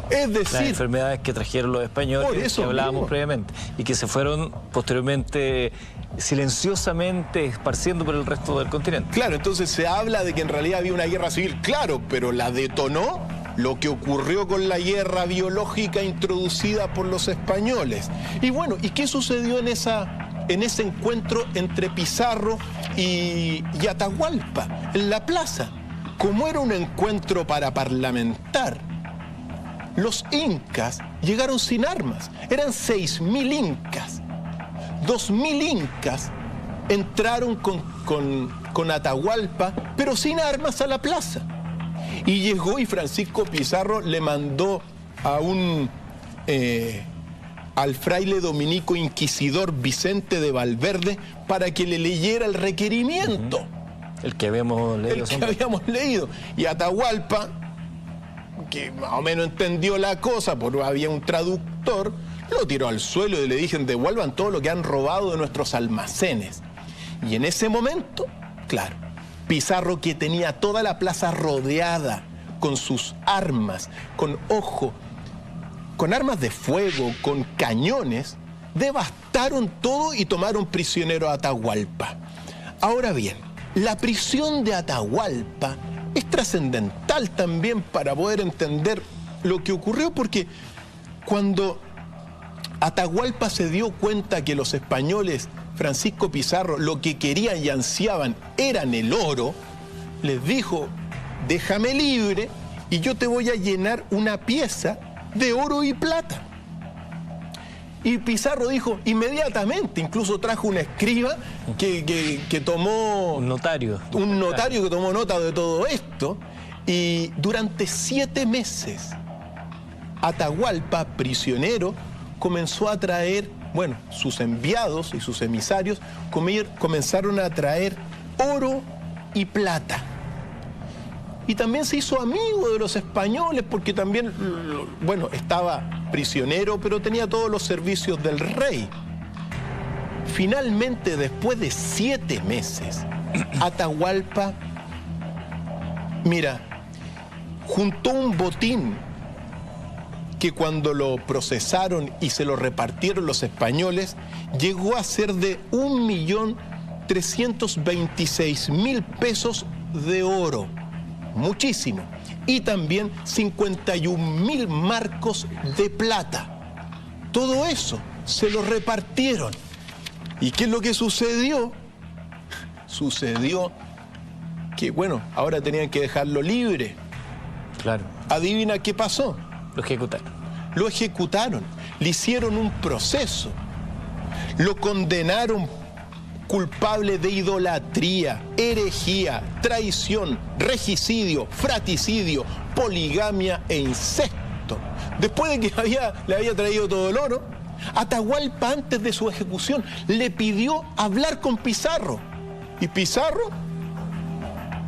Es decir, las enfermedades que trajeron los españoles, que hablábamos previamente, y que se fueron posteriormente silenciosamente esparciendo por el resto del continente. Claro, entonces se habla de que en realidad había una guerra civil, claro, pero la detonó lo que ocurrió con la guerra biológica introducida por los españoles. Y bueno, ¿y qué sucedió en ese encuentro entre Pizarro y Atahualpa, en la plaza? Como era un encuentro para parlamentar, los incas llegaron sin armas. Eran 6.000 incas. 2.000 incas entraron con Atahualpa, pero sin armas a la plaza. Y llegó y Francisco Pizarro le mandó al fraile dominico inquisidor Vicente de Valverde para que le leyera el requerimiento. El que habíamos leído. Y Atahualpa, que más o menos entendió la cosa, porque había un traductor, lo tiró al suelo y le dijeron: devuelvan todo lo que han robado de nuestros almacenes. Y en ese momento, claro, Pizarro, que tenía toda la plaza rodeada con sus armas, con armas de fuego, con cañones, devastaron todo y tomaron prisionero a Atahualpa. Ahora bien, la prisión de Atahualpa es trascendental también para poder entender lo que ocurrió, porque cuando Atahualpa se dio cuenta que los españoles, Francisco Pizarro, lo que querían y ansiaban eran el oro, les dijo: déjame libre y yo te voy a llenar una pieza de oro y plata. Y Pizarro dijo inmediatamente, incluso trajo un escriba que tomó... Un notario. Un notario que tomó nota de todo esto. Y durante 7 meses, Atahualpa, prisionero, comenzó a traer, bueno, sus enviados y sus emisarios comenzaron a traer oro y plata. Y también se hizo amigo de los españoles, porque también, bueno, estaba prisionero, pero tenía todos los servicios del rey. Finalmente, después de 7 meses, Atahualpa, mira, juntó un botín que cuando lo procesaron y se lo repartieron los españoles, llegó a ser de 1.326.000 pesos de oro. Muchísimo. Y también 51.000 marcos de plata. Todo eso se lo repartieron. ¿Y qué es lo que sucedió? Sucedió que, bueno, ahora tenían que dejarlo libre. Claro. Adivina qué pasó. Lo ejecutaron. Lo ejecutaron. Le hicieron un proceso. Lo condenaron culpable de idolatría, herejía, traición, regicidio, fratricidio, poligamia e incesto. Después de que le había traído todo el oro, Atahualpa, antes de su ejecución, le pidió hablar con Pizarro. Y Pizarro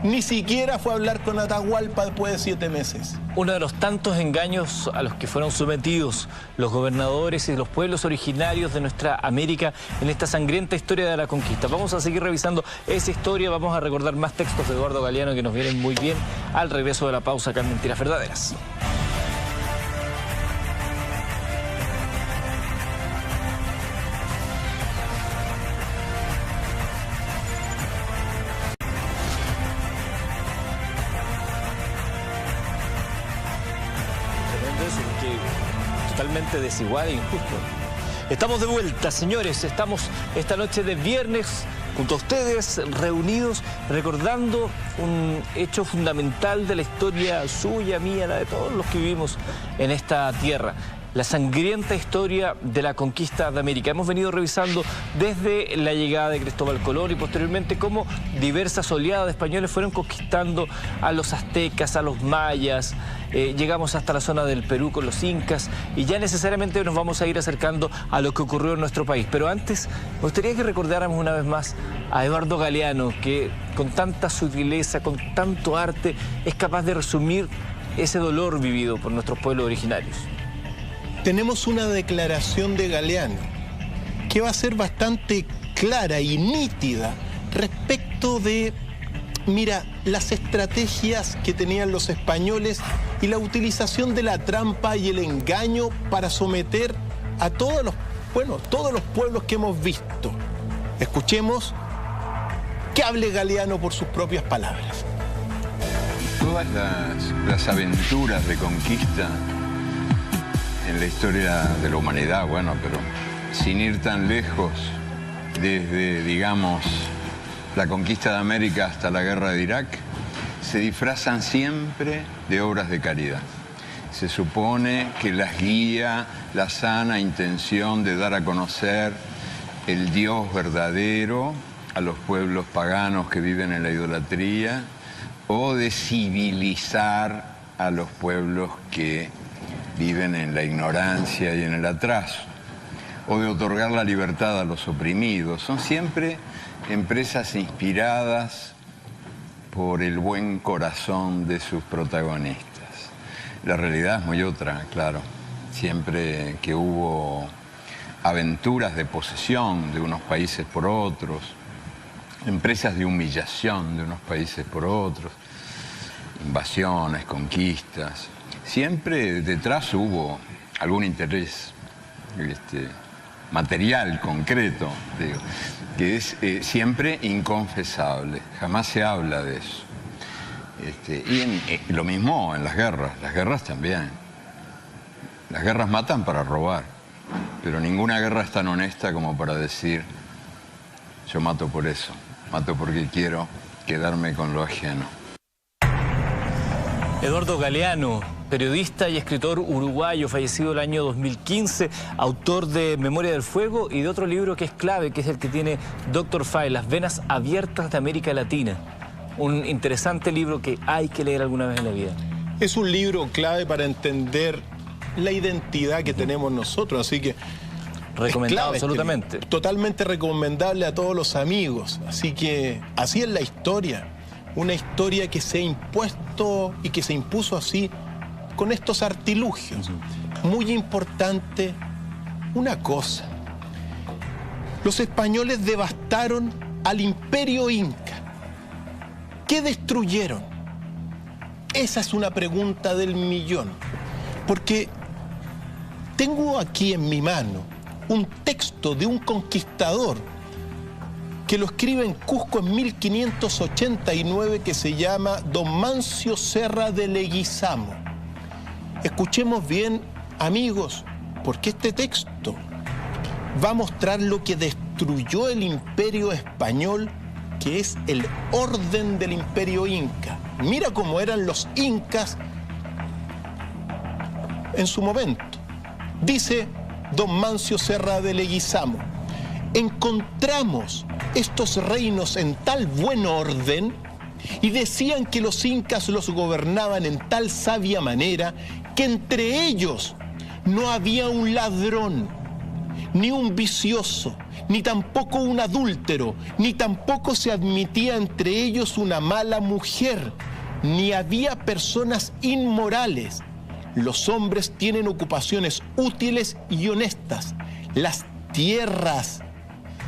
ni siquiera fue a hablar con Atahualpa después de 7 meses. Uno de los tantos engaños a los que fueron sometidos los gobernadores y los pueblos originarios de nuestra América en esta sangrienta historia de la conquista. Vamos a seguir revisando esa historia, vamos a recordar más textos de Eduardo Galeano que nos vienen muy bien al regreso de la pausa acá en Mentiras Verdaderas. Totalmente desigual e injusto. Estamos de vuelta, señores. Estamos esta noche de viernes junto a ustedes, reunidos, recordando un hecho fundamental de la historia suya, mía, la de todos los que vivimos en esta tierra. La sangrienta historia de la conquista de América. Hemos venido revisando desde la llegada de Cristóbal Colón y posteriormente cómo diversas oleadas de españoles fueron conquistando a los aztecas, a los mayas. Llegamos hasta la zona del Perú con los incas y ya necesariamente nos vamos a ir acercando a lo que ocurrió en nuestro país. Pero antes, me gustaría que recordáramos una vez más a Eduardo Galeano, que con tanta sutileza, con tanto arte, es capaz de resumir ese dolor vivido por nuestros pueblos originarios. Tenemos una declaración de Galeano que va a ser bastante clara y nítida respecto de, mira, las estrategias que tenían los españoles y la utilización de la trampa y el engaño para someter a todos los pueblos que hemos visto. Escuchemos que hable Galeano por sus propias palabras. Todas las aventuras de conquista en la historia de la humanidad, bueno, pero sin ir tan lejos, desde, digamos, la conquista de América hasta la guerra de Irak, se disfrazan siempre de obras de caridad. Se supone que las guía la sana intención de dar a conocer el Dios verdadero a los pueblos paganos que viven en la idolatría, o de civilizar a los pueblos que viven en la ignorancia y en el atraso, o de otorgar la libertad a los oprimidos. Son siempre empresas inspiradas por el buen corazón de sus protagonistas. La realidad es muy otra, claro. Siempre que hubo aventuras de posesión de unos países por otros, empresas de humillación de unos países por otros, invasiones, conquistas, siempre detrás hubo algún interés material, concreto, digo, que es siempre inconfesable, jamás se habla de eso. Y lo mismo en las guerras también. Las guerras matan para robar, pero ninguna guerra es tan honesta como para decir, yo mato por eso, mato porque quiero quedarme con lo ajeno. Eduardo Galeano, periodista y escritor uruguayo, fallecido el año 2015, autor de Memoria del Fuego y de otro libro que es clave, que es el que tiene Dr. Fay, Las venas abiertas de América Latina. Un interesante libro que hay que leer alguna vez en la vida. Es un libro clave para entender la identidad que tenemos nosotros, así que recomendado absolutamente. Totalmente recomendable a todos los amigos. Así que así es la historia. Una historia que se ha impuesto y que se impuso así con estos artilugios. Muy importante una cosa. Los españoles devastaron al imperio inca. ¿Qué destruyeron? Esa es una pregunta del millón. Porque tengo aquí en mi mano un texto de un conquistador que lo escribe en Cusco en 1589, que se llama Don Mancio Serra de Leguizamo. Escuchemos bien, amigos, porque este texto va a mostrar lo que destruyó el imperio español, que es el orden del imperio inca. Mira cómo eran los incas en su momento. Dice Don Mancio Serra de Leguizamo: encontramos estos reinos en tal buen orden y decían que los incas los gobernaban en tal sabia manera que entre ellos no había un ladrón, ni un vicioso, ni tampoco un adúltero, ni tampoco se admitía entre ellos una mala mujer, ni había personas inmorales. Los hombres tienen ocupaciones útiles y honestas. Las tierras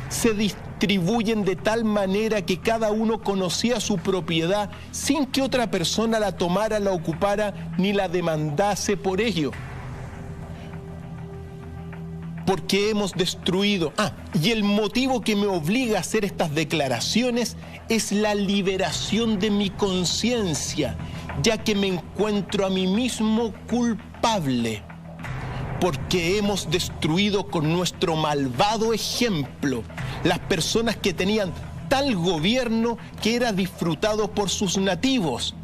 se distribuyen de tal manera que cada uno conocía su propiedad sin que otra persona la tomara, la ocupara ni la demandase por ello. Porque hemos destruido. Y el motivo que me obliga a hacer estas declaraciones es la liberación de mi conciencia, ya que me encuentro a mí mismo culpable. Porque hemos destruido con nuestro malvado ejemplo las personas que tenían tal gobierno que era disfrutado por sus nativos.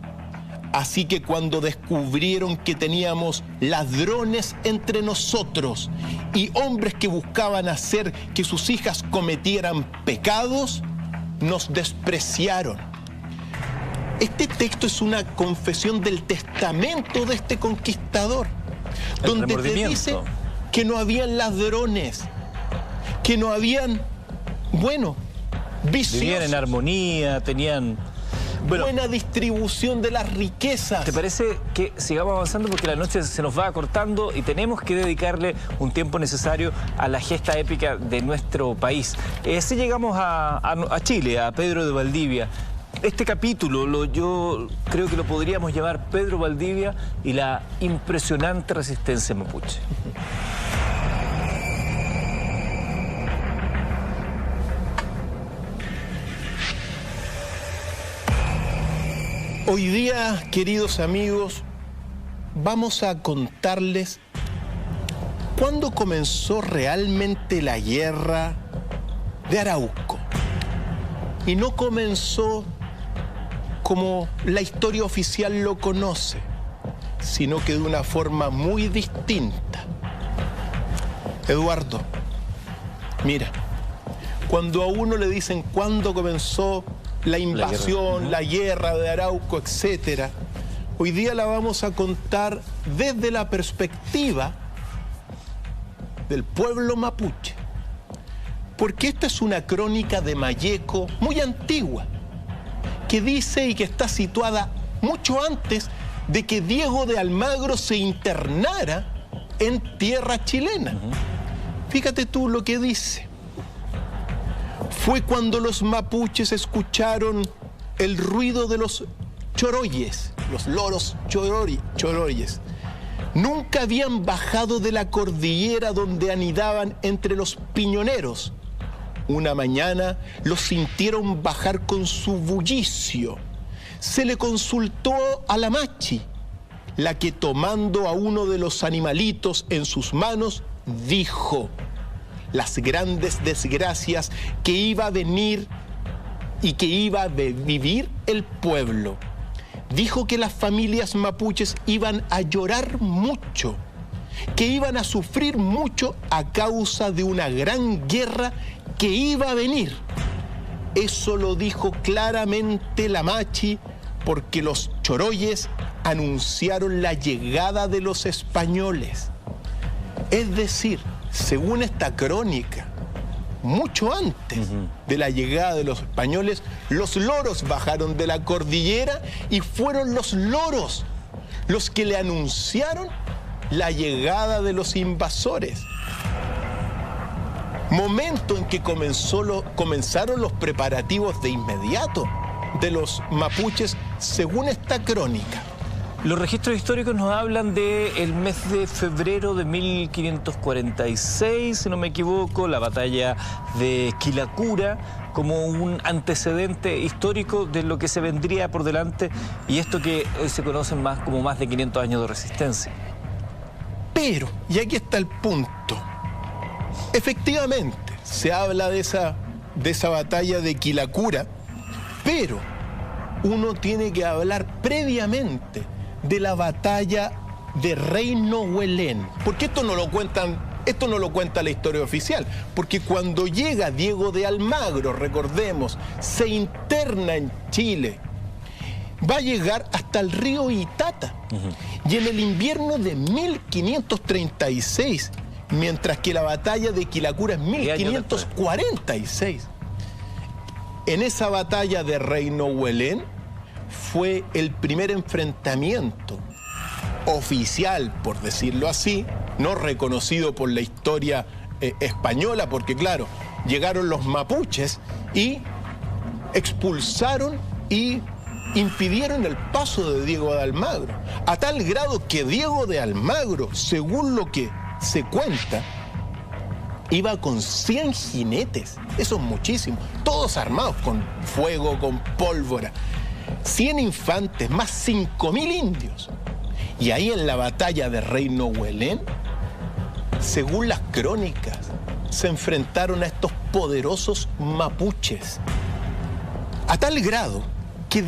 Así que cuando descubrieron que teníamos ladrones entre nosotros y hombres que buscaban hacer que sus hijas cometieran pecados, nos despreciaron. Este texto es una confesión del testamento de este conquistador, donde te dice que no habían ladrones, que no habían, viciosos. Vivían en armonía, tenían buena distribución de las riquezas. ¿Te parece que sigamos avanzando? Porque la noche se nos va acortando y tenemos que dedicarle un tiempo necesario a la gesta épica de nuestro país. Así llegamos a Chile, a Pedro de Valdivia. Este capítulo yo creo que lo podríamos llamar Pedro Valdivia y la impresionante resistencia mapuche. Hoy día, queridos amigos, vamos a contarles cuándo comenzó realmente la guerra de Arauco. Y no comenzó como la historia oficial lo conoce, sino que de una forma muy distinta. Eduardo, mira, cuando a uno le dicen cuándo comenzó la invasión, la guerra de Arauco, etc., hoy día la vamos a contar desde la perspectiva del pueblo mapuche. Porque esta es una crónica de Malleco muy antigua, que dice y que está situada mucho antes de que Diego de Almagro se internara en tierra chilena. Fíjate tú lo que dice. Fue cuando los mapuches escucharon el ruido de los choroyes, los loros choroyes. Nunca habían bajado de la cordillera donde anidaban entre los piñoneros. Una mañana los sintieron bajar con su bullicio. Se le consultó a la machi, la que tomando a uno de los animalitos en sus manos, dijo las grandes desgracias que iba a venir y que iba a vivir el pueblo. Dijo que las familias mapuches iban a llorar mucho, que iban a sufrir mucho a causa de una gran guerra que iba a venir. Eso lo dijo claramente la machi porque los choroyes anunciaron la llegada de los españoles. Es decir, según esta crónica, mucho antes de la llegada de los españoles, los loros bajaron de la cordillera y fueron los loros los que le anunciaron la llegada de los invasores. Momento en que comenzaron los preparativos de inmediato de los mapuches, según esta crónica. Los registros históricos nos hablan del mes de febrero de 1546, si no me equivoco, la batalla de Quilicura, como un antecedente histórico de lo que se vendría por delante, y esto que hoy se conocen más como más de 500 años de resistencia. Pero, y aquí está el punto, efectivamente se habla de esa batalla de Quilicura, pero uno tiene que hablar previamente de la batalla de Reino Huelén, porque esto no lo cuenta la historia oficial, porque cuando llega Diego de Almagro, recordemos, se interna en Chile, va a llegar hasta el río Itata, y en el invierno de 1536, mientras que la batalla de Quilicura es 1546, en esa batalla de Reino Huelén fue el primer enfrentamiento oficial, por decirlo así, no reconocido por la historia española, porque claro, llegaron los mapuches y expulsaron y impidieron el paso de Diego de Almagro, a tal grado que Diego de Almagro, según lo que se cuenta, iba con 100 jinetes, eso es muchísimo, todos armados con fuego, con pólvora, 100 infantes, más 5.000 indios. Y ahí en la batalla de Reino Huelén, según las crónicas, se enfrentaron a estos poderosos mapuches, a tal grado que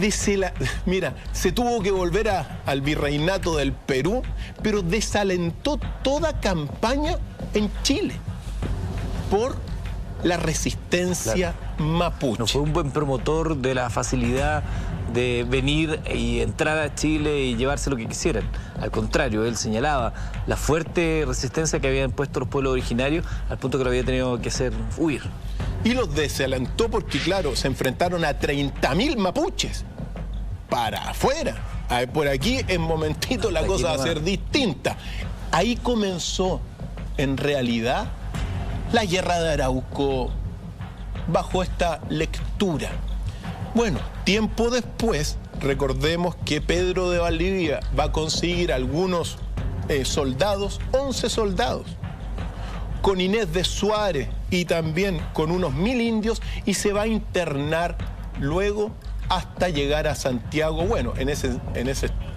se tuvo que volver al virreinato del Perú, pero desalentó toda campaña en Chile por la resistencia mapuche. No fue un buen promotor de la facilidad de venir y entrar a Chile y llevarse lo que quisieran. Al contrario, él señalaba la fuerte resistencia que habían puesto los pueblos originarios, al punto que lo había tenido que hacer huir. Y los desalentó porque, claro, se enfrentaron a 30.000 mapuches. para afuera. Por aquí en momentito la cosa va a ser distinta. Ahí comenzó, en realidad, la guerra de Arauco bajo esta lectura. Bueno, tiempo después, recordemos que Pedro de Valdivia va a conseguir algunos soldados, 11 soldados, con Inés de Suárez y también con unos 1000 indios, y se va a internar luego hasta llegar a Santiago. Bueno, en ese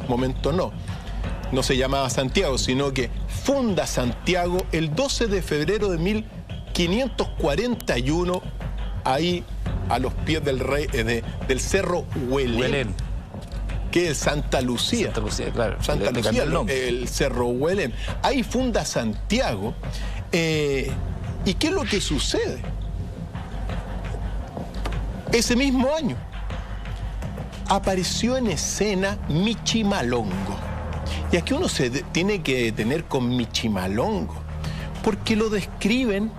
momento no se llamaba Santiago, sino que funda Santiago el 12 de febrero de 1541, ahí a los pies del del cerro Huelén, que es Santa Lucía. Santa Lucía, claro. Santa Lucía, el cerro Huelén. Ahí funda Santiago. ¿Y qué es lo que sucede? Ese mismo año apareció en escena Michimalongo. Y aquí uno se tiene que detener con Michimalongo, porque lo describen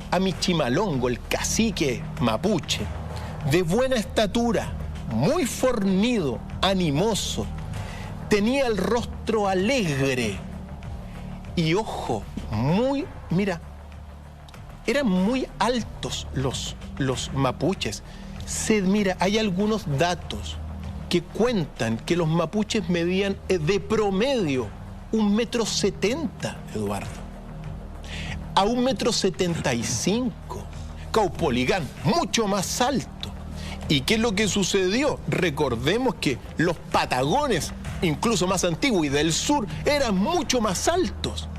a Michimalongo, el cacique mapuche, de buena estatura, muy fornido, animoso, tenía el rostro alegre y ojo, eran muy altos los mapuches. Mira, hay algunos datos que cuentan que los mapuches medían de promedio 1,70 m, Eduardo. A 1,75 m. Caupolicán, mucho más alto. ¿Y qué es lo que sucedió? Recordemos que los patagones, incluso más antiguos y del sur, eran mucho más altos.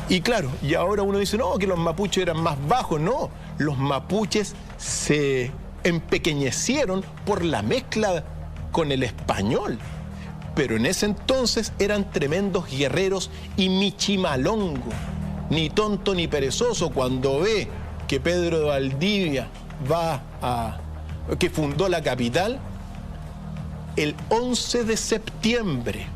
Y claro, y ahora uno dice, no, que los mapuches eran más bajos. No, los mapuches se empequeñecieron por la mezcla con el español. Pero en ese entonces eran tremendos guerreros, y Michimalongo, ni tonto ni perezoso, cuando ve que Pedro de Valdivia que fundó la capital, el 11 de septiembre,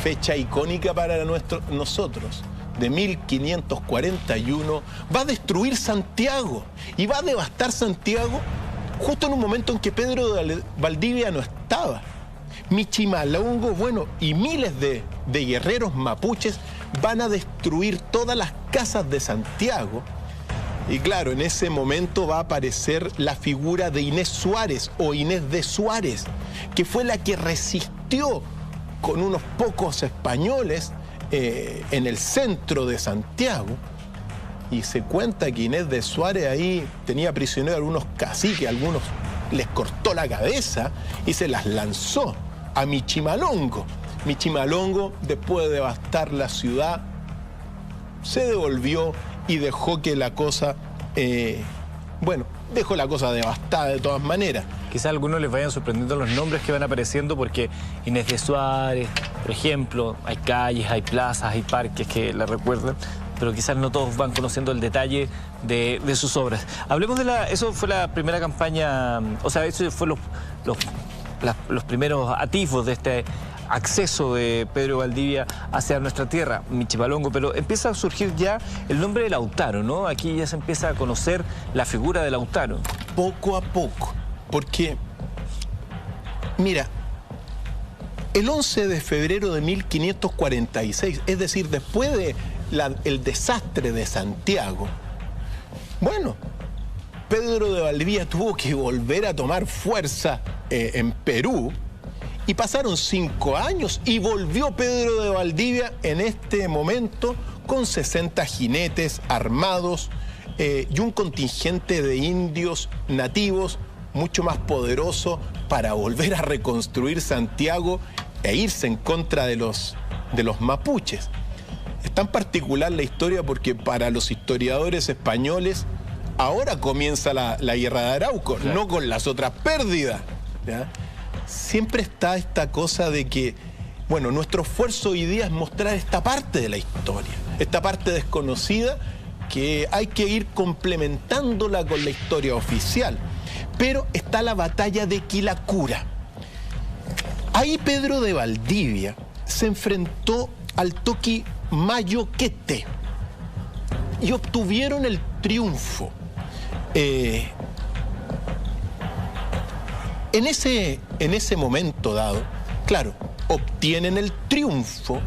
fecha icónica para nosotros, de 1541, va a destruir Santiago y va a devastar Santiago justo en un momento en que Pedro de Valdivia no estaba. Michimalongo, bueno, y miles de guerreros mapuches van a destruir todas las casas de Santiago. Y claro, en ese momento va a aparecer la figura de Inés Suárez o Inés de Suárez, que fue la que resistió con unos pocos españoles en el centro de Santiago. Y se cuenta que Inés de Suárez ahí tenía prisioneros a algunos caciques, algunos les cortó la cabeza y se las lanzó a Michimalongo. Michimalongo, después de devastar la ciudad, se devolvió y dejó que la cosa, dejó la cosa devastada de todas maneras. Quizás a algunos les vayan sorprendiendo los nombres que van apareciendo, porque Inés de Suárez, por ejemplo, hay calles, hay plazas, hay parques que la recuerdan, pero quizás no todos van conociendo el detalle de sus obras. Hablemos eso fue la primera campaña, o sea, eso fue los primeros atisbos de este acceso de Pedro Valdivia hacia nuestra tierra, Michimalongo, pero empieza a surgir ya el nombre de Lautaro, ¿no? Aquí ya se empieza a conocer la figura de Lautaro. Poco a poco, porque, mira, el 11 de febrero de 1546, es decir, después del desastre de Santiago, bueno, Pedro de Valdivia tuvo que volver a tomar fuerza en Perú, y pasaron 5 años y volvió Pedro de Valdivia en este momento con 60 jinetes armados y un contingente de indios nativos mucho más poderoso para volver a reconstruir Santiago e irse en contra de los mapuches. Es tan particular la historia porque para los historiadores españoles ahora comienza la guerra de Arauco, claro, no con las otras pérdidas, ¿ya? Siempre está esta cosa de que, bueno, nuestro esfuerzo hoy día es mostrar esta parte de la historia, esta parte desconocida que hay que ir complementándola con la historia oficial. Pero está la batalla de Quilicura. Ahí Pedro de Valdivia se enfrentó al Toqui Mayoquete y obtuvieron el triunfo. En ese momento dado, claro, obtienen el triunfo,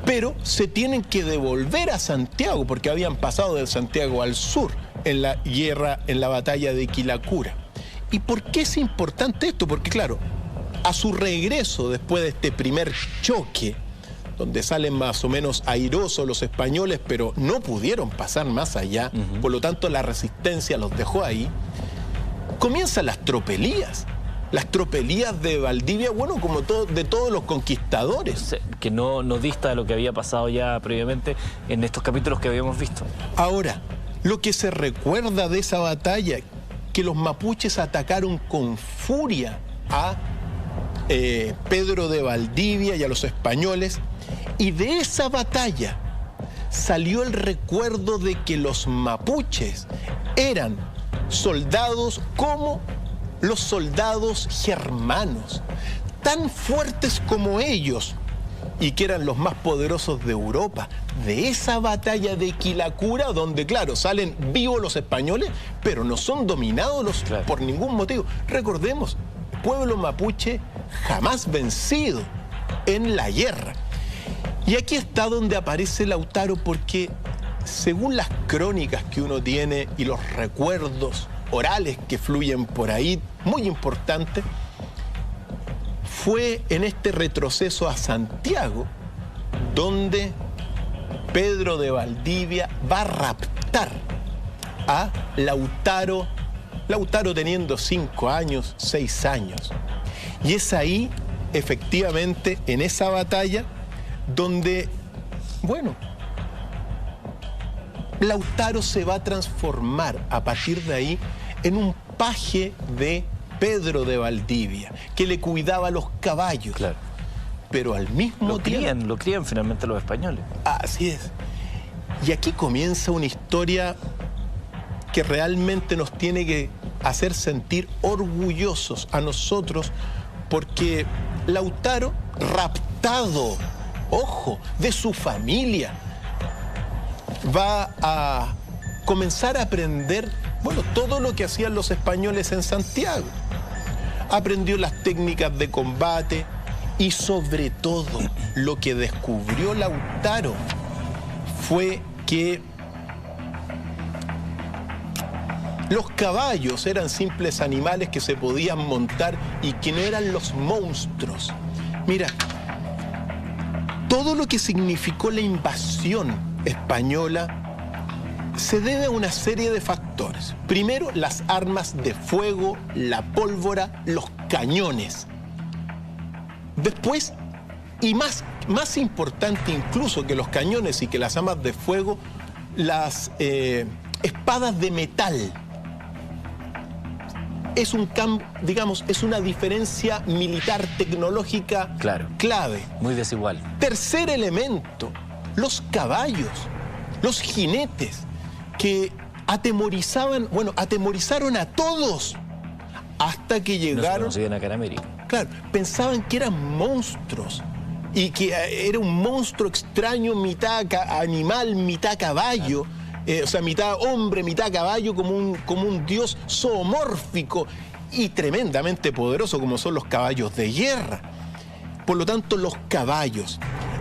pero se tienen que devolver a Santiago, porque habían pasado de Santiago al sur en la guerra, en la batalla de Quilicura. ¿Y por qué es importante esto? Porque claro, a su regreso después de este primer choque, donde salen más o menos airosos los españoles, pero no pudieron pasar más allá, por lo tanto la resistencia los dejó ahí, comienzan las tropelías. Las tropelías de Valdivia, bueno, como de todos los conquistadores. Que no dista de lo que había pasado ya previamente en estos capítulos que habíamos visto. Ahora, lo que se recuerda de esa batalla, que los mapuches atacaron con furia a Pedro de Valdivia y a los españoles, y de esa batalla salió el recuerdo de que los mapuches eran soldados como los soldados germanos, tan fuertes como ellos, y que eran los más poderosos de Europa. De esa batalla de Quilicura, donde claro, salen vivos los españoles, pero no son dominados por ningún motivo. Recordemos, pueblo mapuche jamás vencido en la guerra. Y aquí está donde aparece Lautaro, porque según las crónicas que uno tiene y los recuerdos orales que fluyen por ahí, muy importante, fue en este retroceso a Santiago donde Pedro de Valdivia va a raptar a Lautaro, Lautaro teniendo 5 años, 6 años. Y es ahí, efectivamente, en esa batalla, donde, bueno, Lautaro se va a transformar a partir de ahí en un paje de Pedro de Valdivia, que le cuidaba los caballos. Claro. Pero al mismo tiempo... Lo crían finalmente los españoles. Así es. Y aquí comienza una historia que realmente nos tiene que hacer sentir orgullosos a nosotros, porque Lautaro, raptado, ojo, de su familia, va a comenzar a aprender, bueno, todo lo que hacían los españoles en Santiago. Aprendió las técnicas de combate y sobre todo lo que descubrió Lautaro fue que los caballos eran simples animales que se podían montar y que no eran los monstruos. Mira, todo lo que significó la invasión española se debe a una serie de factores. Primero, las armas de fuego, la pólvora, los cañones. Después, y más importante incluso que los cañones y que las armas de fuego, las espadas de metal. Es es una diferencia militar tecnológica clave. Muy desigual. Tercer elemento, los caballos, los jinetes, que atemorizaron a todos hasta que llegaron. No se conocían acá en América. Claro, pensaban que eran monstruos y que era un monstruo extraño, mitad animal, mitad caballo, o sea, mitad hombre, mitad caballo, como un dios zoomórfico y tremendamente poderoso como son los caballos de guerra. Por lo tanto, los caballos.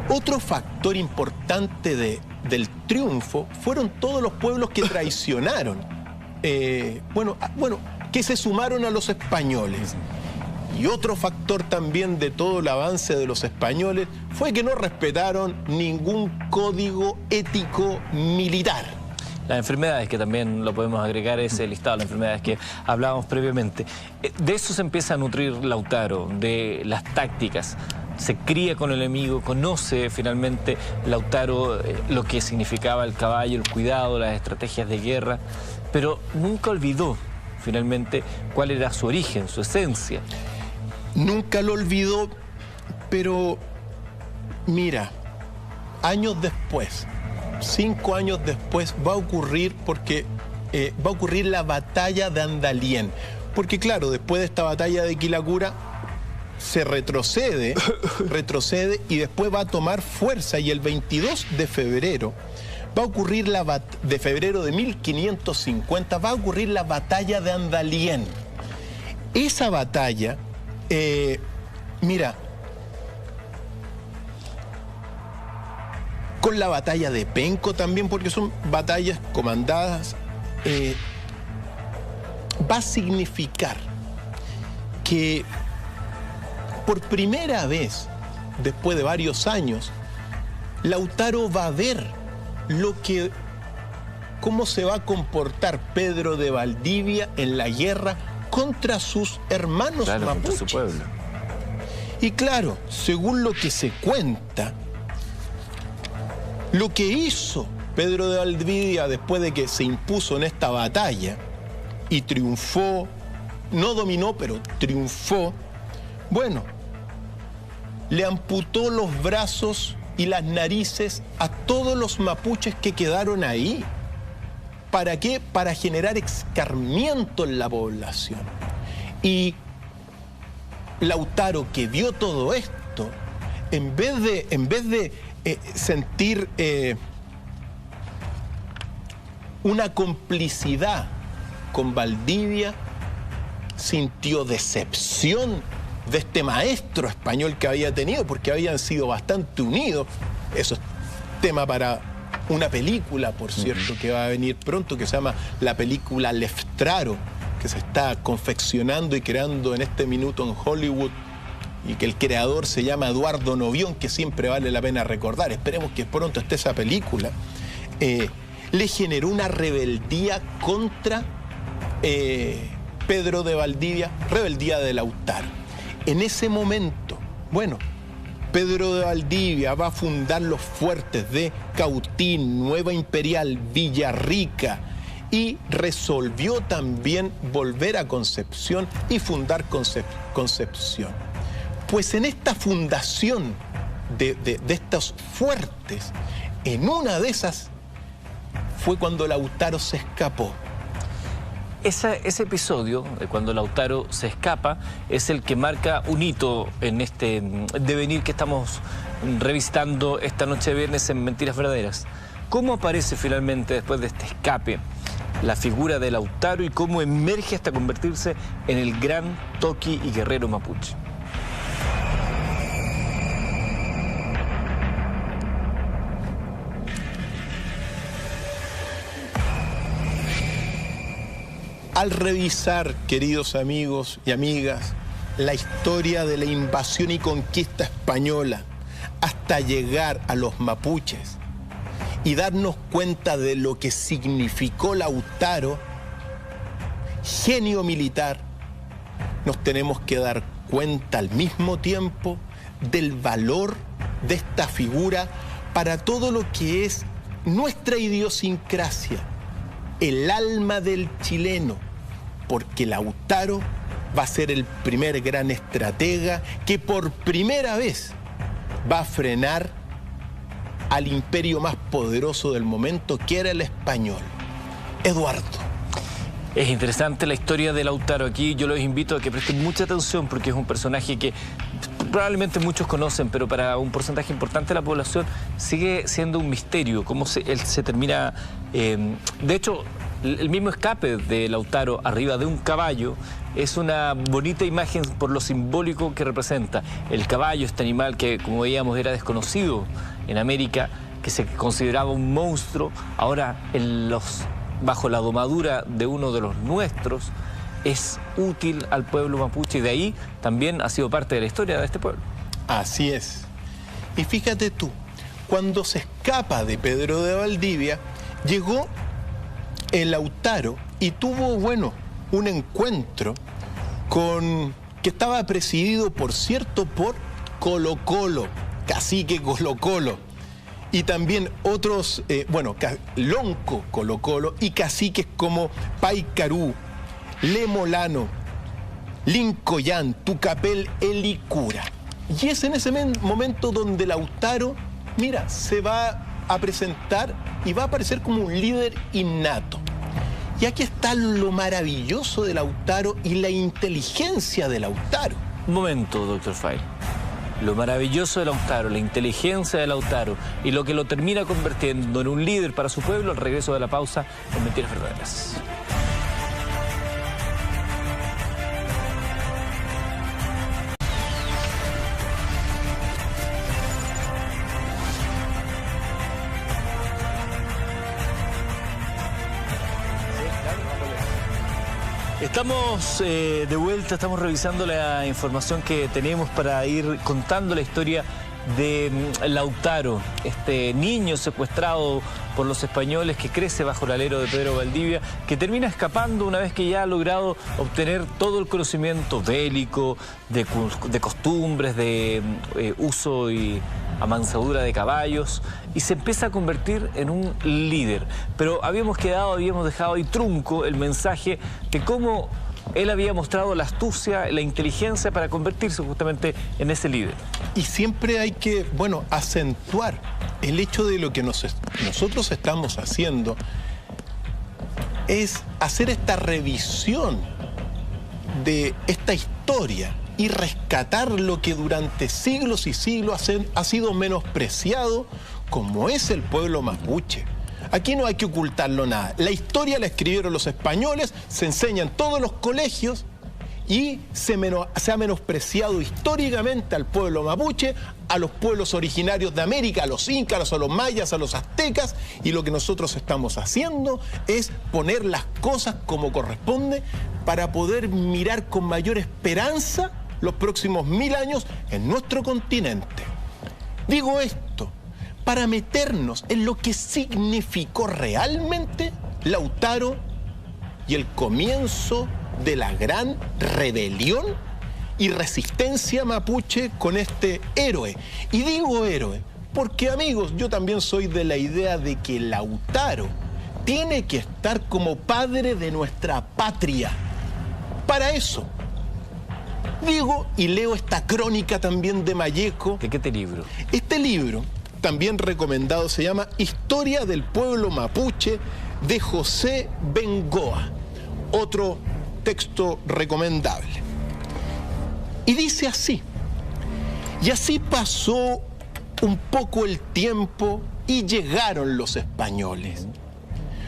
Otro factor importante del triunfo fueron todos los pueblos que traicionaron, que se sumaron a los españoles. Y otro factor también de todo el avance de los españoles fue que no respetaron ningún código ético militar. Las enfermedades, que también lo podemos agregar a ese listado, las enfermedades que hablábamos previamente. De eso se empieza a nutrir Lautaro, de las tácticas. Se cría con el enemigo, conoce finalmente Lautaro lo que significaba el caballo, el cuidado, las estrategias de guerra, pero nunca olvidó finalmente cuál era su origen, su esencia. Nunca lo olvidó, pero mira, años después, 5 años después, va a ocurrir la batalla de Andalién. Porque claro, después de esta batalla de Quilicura, se retrocede y después va a tomar fuerza, y el 22 de febrero va a ocurrir de 1550 va a ocurrir la batalla de Andalién. esa batalla, mira, con la batalla de Penco también, porque son batallas comandadas, va a significar que por primera vez, después de varios años, Lautaro va a ver cómo se va a comportar Pedro de Valdivia en la guerra contra sus hermanos mapuches. Contra su pueblo. Y claro, según lo que se cuenta, lo que hizo Pedro de Valdivia después de que se impuso en esta batalla y triunfó, no dominó, pero triunfó, bueno, le amputó los brazos y las narices a todos los mapuches que quedaron ahí. ¿Para qué? Para generar escarmiento en la población. Y Lautaro, que vio todo esto, en vez de sentir una complicidad con Valdivia, sintió decepción de este maestro español que había tenido, porque habían sido bastante unidos. Eso es tema para una película, por cierto, que va a venir pronto, que se llama la película Leftraro, que se está confeccionando y creando en este minuto en Hollywood, y que el creador se llama Eduardo Novión, que siempre vale la pena recordar. Esperemos que pronto esté esa película. Le generó una rebeldía contra Pedro de Valdivia, rebeldía de Lautaro. En ese momento, bueno, Pedro de Valdivia va a fundar los fuertes de Cautín, Nueva Imperial, Villarrica, y resolvió también volver a Concepción y fundar Concepción. Pues en esta fundación de estos fuertes, en una de esas fue cuando Lautaro se escapó. Ese episodio, de cuando Lautaro se escapa, es el que marca un hito en este devenir que estamos revisitando esta noche de viernes en Mentiras Verdaderas. ¿Cómo aparece finalmente, después de este escape, la figura de Lautaro y cómo emerge hasta convertirse en el gran toqui y guerrero mapuche? Al revisar, queridos amigos y amigas, la historia de la invasión y conquista española hasta llegar a los mapuches y darnos cuenta de lo que significó Lautaro, genio militar, nos tenemos que dar cuenta al mismo tiempo del valor de esta figura para todo lo que es nuestra idiosincrasia, el alma del chileno, porque Lautaro va a ser el primer gran estratega que por primera vez va a frenar al imperio más poderoso del momento, que era el español. Eduardo. Es interesante la historia de Lautaro aquí. Yo los invito a que presten mucha atención porque es un personaje que probablemente muchos conocen, pero para un porcentaje importante de la población sigue siendo un misterio cómo él se termina... de hecho, el mismo escape de Lautaro arriba de un caballo es una bonita imagen por lo simbólico que representa. El caballo, este animal que, como veíamos, era desconocido en América, que se consideraba un monstruo, ahora bajo la domadura de uno de los nuestros, es útil al pueblo mapuche, y de ahí también ha sido parte de la historia de este pueblo. Así es. Y fíjate tú, cuando se escapa de Pedro de Valdivia, llegó el Lautaro y tuvo, bueno, un encuentro que estaba presidido, por cierto, por Colo Colo, cacique Colo Colo, y también otros, Lonco Colo Colo, y caciques como Paicarú, Lemolano, Lincoyán, Tucapel, Elicura. Y es en ese momento donde Lautaro, mira, se va a presentar y va a aparecer como un líder innato. Y aquí está lo maravilloso de Lautaro y la inteligencia de Lautaro. Un momento, doctor File. Lo maravilloso de Lautaro, la inteligencia de Lautaro y lo que lo termina convirtiendo en un líder para su pueblo, al regreso de la pausa en Mentiras Verdaderas. Estamos de vuelta, estamos revisando la información que tenemos para ir contando la historia de Lautaro, este niño secuestrado por los españoles que crece bajo el alero de Pedro Valdivia, que termina escapando una vez que ya ha logrado obtener todo el conocimiento bélico, de costumbres, de uso y amansadura de caballos, y se empieza a convertir en un líder. Pero habíamos dejado ahí trunco el mensaje de cómo él había mostrado la astucia, la inteligencia para convertirse justamente en ese líder. Y siempre hay que, bueno, acentuar el hecho de lo que nosotros estamos haciendo es hacer esta revisión de esta historia y rescatar lo que durante siglos y siglos ha sido menospreciado, como es el pueblo mapuche. Aquí no hay que ocultarlo nada. La historia la escribieron los españoles, se enseña en todos los colegios y se ha menospreciado históricamente al pueblo mapuche, a los pueblos originarios de América, a los incas, a los mayas, a los aztecas, y lo que nosotros estamos haciendo es poner las cosas como corresponde para poder mirar con mayor esperanza los próximos 1000 años en nuestro continente. Digo esto para meternos en lo que significó realmente Lautaro y el comienzo de la gran rebelión y resistencia mapuche con este héroe. Y digo héroe porque, amigos, yo también soy de la idea de que Lautaro tiene que estar como padre de nuestra patria. Para eso digo y leo esta crónica también de Malleco. ¿De qué libro? Este libro, también recomendado, se llama Historia del Pueblo Mapuche, de José Bengoa. Otro texto recomendable. Y dice así: y así pasó un poco el tiempo y llegaron los españoles.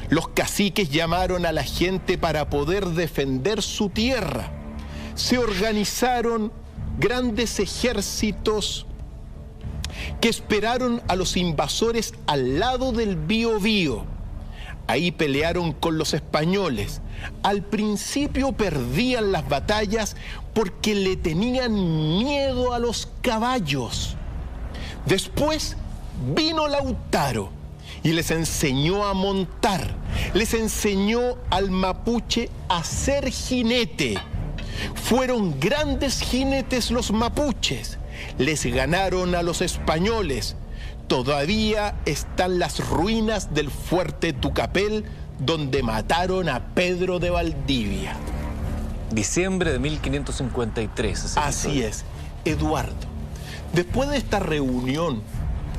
Los caciques llamaron a la gente para poder defender su tierra. Se organizaron grandes ejércitos que esperaron a los invasores al lado del Biobío. Ahí pelearon con los españoles. Al principio perdían las batallas porque le tenían miedo a los caballos. Después vino Lautaro y les enseñó a montar. Les enseñó al mapuche a ser jinete. Fueron grandes jinetes los mapuches. Les ganaron a los españoles. Todavía están las ruinas del fuerte Tucapel, donde mataron a Pedro de Valdivia. Diciembre de 1553. Así es, Eduardo. Después de esta reunión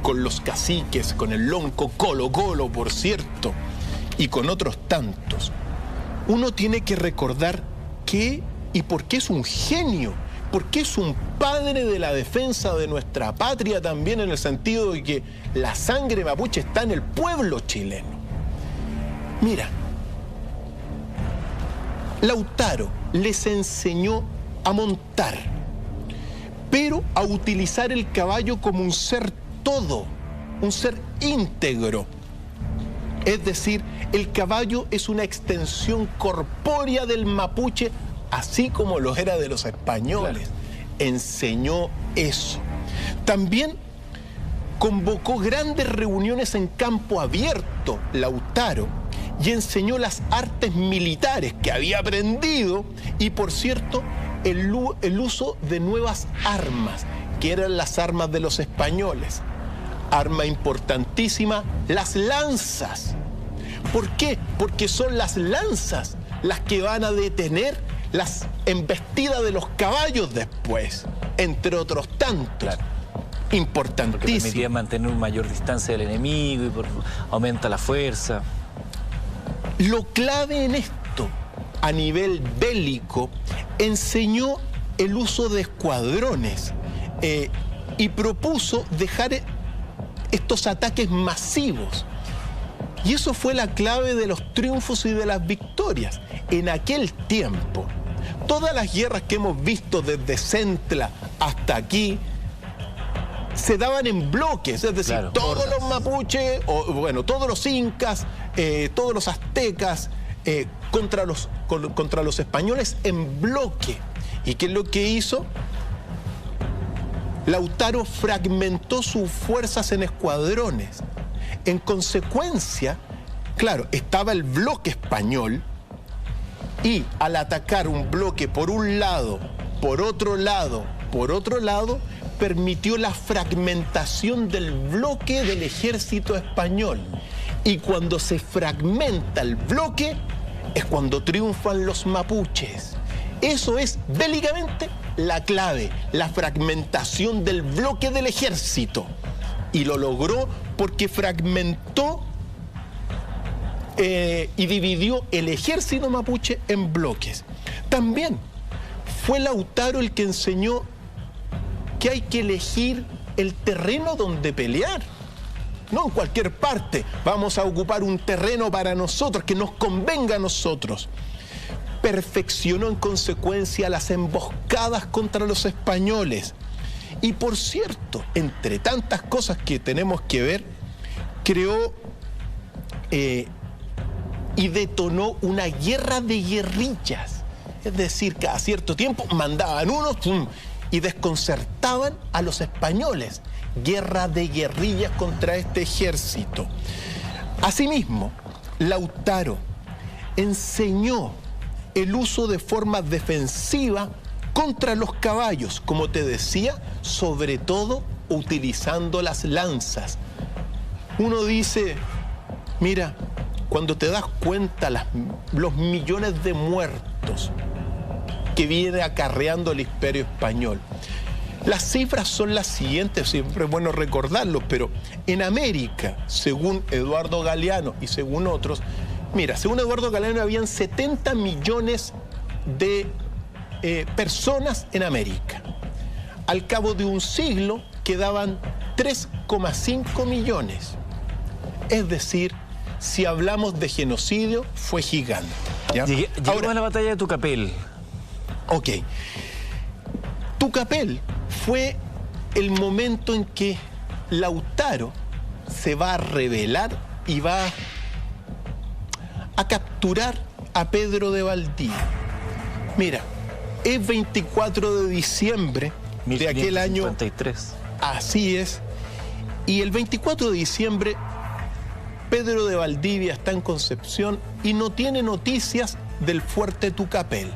con los caciques, con el lonco Colo Colo, por cierto, y con otros tantos, uno tiene que recordar qué y por qué es un genio, porque es un padre de la defensa de nuestra patria también, en el sentido de que la sangre mapuche está en el pueblo chileno. Mira, Lautaro les enseñó a montar, pero a utilizar el caballo como un ser todo, un ser íntegro. Es decir, el caballo es una extensión corpórea del mapuche, así como lo era de los españoles. Claro. Enseñó eso. También convocó grandes reuniones en campo abierto, Lautaro, y enseñó las artes militares que había aprendido y, por cierto, el uso de nuevas armas, que eran las armas de los españoles. Arma importantísima, las lanzas. ¿Por qué? Porque son las lanzas las que van a detener las embestidas de los caballos después, entre otros tantos. Claro. Importantísimo. Porque permitía mantener una mayor distancia del enemigo y aumenta la fuerza. Lo clave en esto, a nivel bélico, enseñó el uso de escuadrones y propuso dejar estos ataques masivos. Y eso fue la clave de los triunfos y de las victorias. En aquel tiempo, todas las guerras que hemos visto desde Centla hasta aquí se daban en bloques, es decir, claro, todos los mapuches, o bueno, todos los incas, todos los aztecas contra los contra los españoles en bloque. ¿Y qué es lo que hizo? Lautaro fragmentó sus fuerzas en escuadrones. En consecuencia, claro, estaba el bloque español y al atacar un bloque por un lado, por otro lado, permitió la fragmentación del bloque del ejército español. Y cuando se fragmenta el bloque es cuando triunfan los mapuches. Eso es bélicamente la clave, la fragmentación del bloque del ejército. Y lo logró porque fragmentó y dividió el ejército mapuche en bloques. También fue Lautaro el que enseñó que hay que elegir el terreno donde pelear. No en cualquier parte vamos a ocupar un terreno para nosotros, que nos convenga a nosotros. Perfeccionó en consecuencia las emboscadas contra los españoles. Y por cierto, entre tantas cosas que tenemos que ver, creó y detonó una guerra de guerrillas. Es decir, cada cierto tiempo mandaban unos y desconcertaban a los españoles. Guerra de guerrillas contra este ejército. Asimismo, Lautaro enseñó el uso de formas defensivas contra los caballos, como te decía, sobre todo utilizando las lanzas. Uno dice, mira, cuando te das cuenta los millones de muertos que viene acarreando el Imperio Español, las cifras son las siguientes, siempre es bueno recordarlo, pero en América, según Eduardo Galeano y según otros, mira, según Eduardo Galeano habían 70 millones de personas en América. Al cabo de un siglo quedaban 3,5 millones. Es decir, si hablamos de genocidio, fue gigante. Llegamos a la batalla de Tucapel. Ok. Tucapel fue el momento en que Lautaro se va a rebelar y va a capturar a Pedro de Valdivia. Mira, es 24 de diciembre de aquel año. 1553. Así es. Y el 24 de diciembre, Pedro de Valdivia está en Concepción y no tiene noticias del fuerte Tucapel.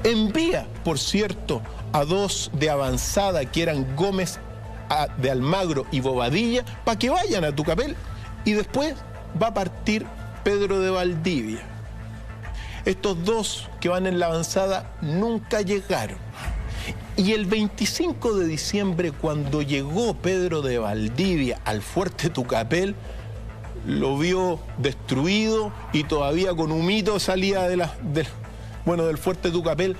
Envía, por cierto, a dos de avanzada que eran Gómez de Almagro y Bobadilla para que vayan a Tucapel y después va a partir Pedro de Valdivia. Estos dos que van en la avanzada nunca llegaron. Y el 25 de diciembre, cuando llegó Pedro de Valdivia al fuerte Tucapel, lo vio destruido y todavía con humito salía del fuerte Tucapel,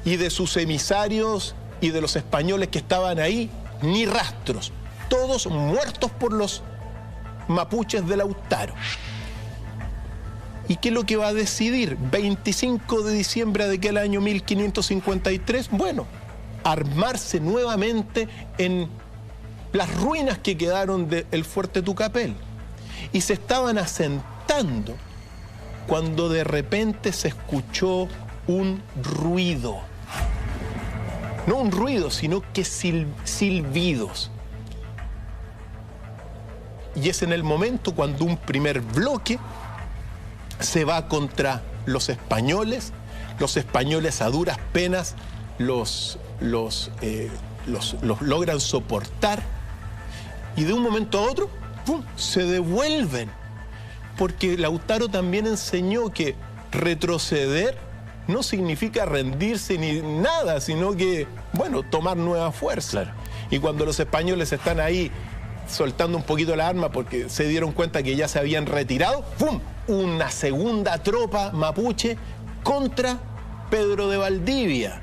y de sus emisarios y de los españoles que estaban ahí, ni rastros. Todos muertos por los mapuches de Lautaro. ¿Y qué es lo que va a decidir? 25 de diciembre de aquel año 1553, bueno, armarse nuevamente en las ruinas que quedaron del fuerte Tucapel. Y se estaban asentando cuando de repente se escuchó un ruido. No un ruido, sino que silbidos. Y es en el momento cuando un primer bloque se va contra los españoles a duras penas los logran soportar, y de un momento a otro, ¡pum!, se devuelven. Porque Lautaro también enseñó que retroceder no significa rendirse ni nada, sino que, bueno, tomar nueva fuerza. Claro. Y cuando los españoles están ahí soltando un poquito la arma porque se dieron cuenta que ya se habían retirado, ¡pum!, una segunda tropa mapuche contra Pedro de Valdivia.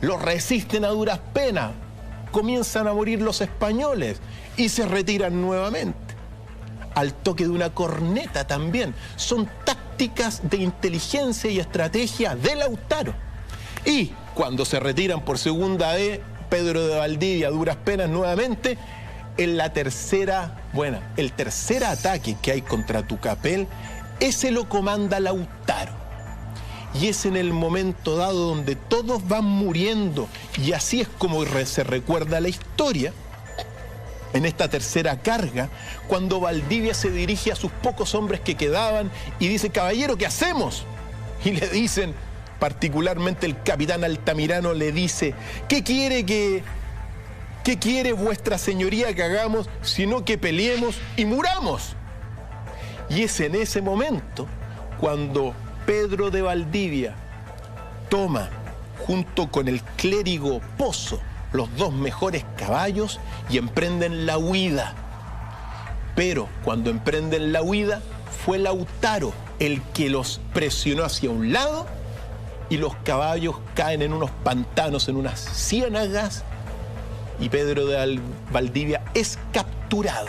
Lo resisten a duras penas, comienzan a morir los españoles y se retiran nuevamente. Al toque de una corneta también. Son tácticas de inteligencia y estrategia de Lautaro. Y cuando se retiran por segunda vez, Pedro de Valdivia a duras penas nuevamente, el tercer ataque que hay contra Tucapel, ese lo comanda Lautaro. Y es en el momento dado donde todos van muriendo, y así es como se recuerda la historia, en esta tercera carga, cuando Valdivia se dirige a sus pocos hombres que quedaban y dice: caballero, ¿qué hacemos? Y le dicen, particularmente el capitán Altamirano le dice: ¿qué quiere vuestra señoría que hagamos, sino que peleemos y muramos? Y es en ese momento cuando Pedro de Valdivia toma, junto con el clérigo Pozo, los dos mejores caballos y emprenden la huida. Pero cuando emprenden la huida, fue Lautaro el que los presionó hacia un lado y los caballos caen en unos pantanos, en unas ciénagas, y Pedro de Valdivia es capturado.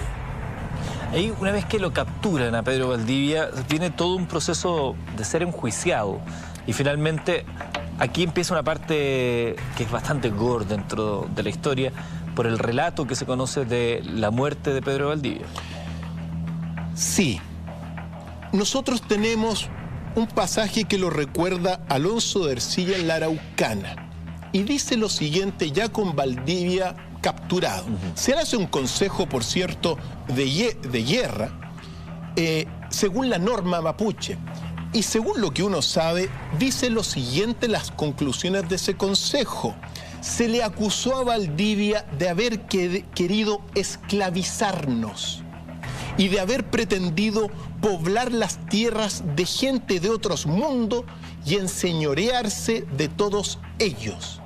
Ahí, una vez que lo capturan a Pedro Valdivia, viene todo un proceso de ser enjuiciado. Y finalmente, aquí empieza una parte que es bastante gore dentro de la historia, por el relato que se conoce de la muerte de Pedro Valdivia. Sí. Nosotros tenemos un pasaje que lo recuerda Alonso de Ercilla en la Araucana. Y dice lo siguiente, ya con Valdivia capturado. Se le hace un consejo, por cierto, de guerra, según la norma mapuche. Y según lo que uno sabe, dice lo siguiente las conclusiones de ese consejo. Se le acusó a Valdivia de haber querido esclavizarnos y de haber pretendido poblar las tierras de gente de otros mundos y enseñorearse de todos ellos.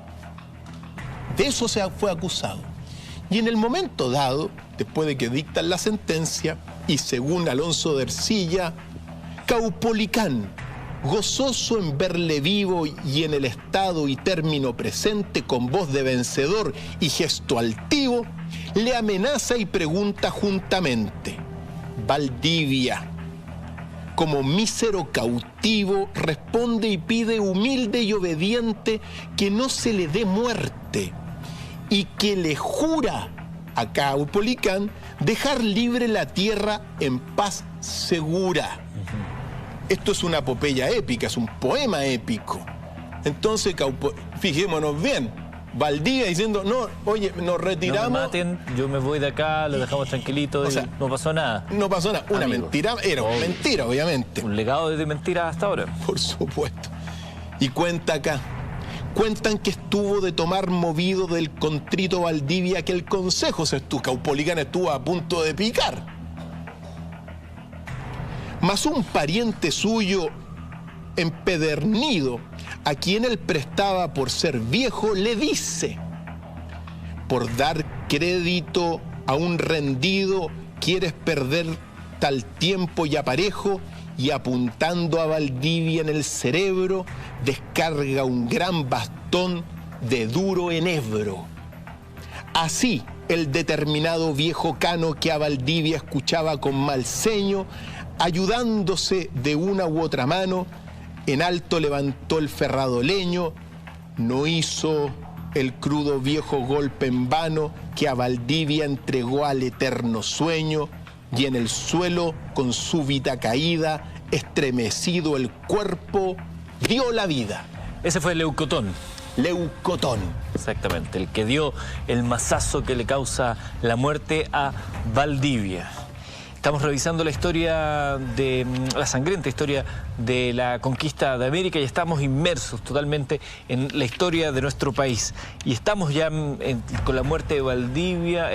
De eso se fue acusado. Y en el momento dado, después de que dictan la sentencia, y según Alonso de Ercilla, Caupolicán, gozoso en verle vivo y en el estado y término presente, con voz de vencedor y gesto altivo, le amenaza y pregunta juntamente: Valdivia, como mísero cautivo, responde y pide humilde y obediente que no se le dé muerte, y que le jura a Caupolicán dejar libre la tierra en paz segura. Esto es una epopeya épica, es un poema épico. Entonces, fijémonos bien, Valdivia diciendo: no, oye, nos retiramos. No me maten, yo me voy de acá, lo dejamos tranquilito, o sea, no pasó nada. No pasó nada, una Amigos. mentira, era una mentira, obviamente. Un legado de mentira hasta ahora. Por supuesto. Y cuenta acá. Cuentan que estuvo de tomar movido del contrito Valdivia que el consejo Caupolicán estuvo a punto de picar. Mas un pariente suyo empedernido, a quien él prestaba por ser viejo, le dice: por dar crédito a un rendido, quieres perder tal tiempo y aparejo. Y apuntando a Valdivia en el cerebro, descarga un gran bastón de duro enebro. Así, el determinado viejo cano que a Valdivia escuchaba con mal ceño, ayudándose de una u otra mano, en alto levantó el ferrado leño, no hizo el crudo viejo golpe en vano que a Valdivia entregó al eterno sueño, y en el suelo, con súbita caída, estremecido el cuerpo, dio la vida. Ese fue Leucotón. Leucotón. Exactamente, el que dio el mazazo que le causa la muerte a Valdivia. Estamos revisando la historia la sangrienta historia de la conquista de América y estamos inmersos totalmente en la historia de nuestro país. Y estamos ya con la muerte de Valdivia,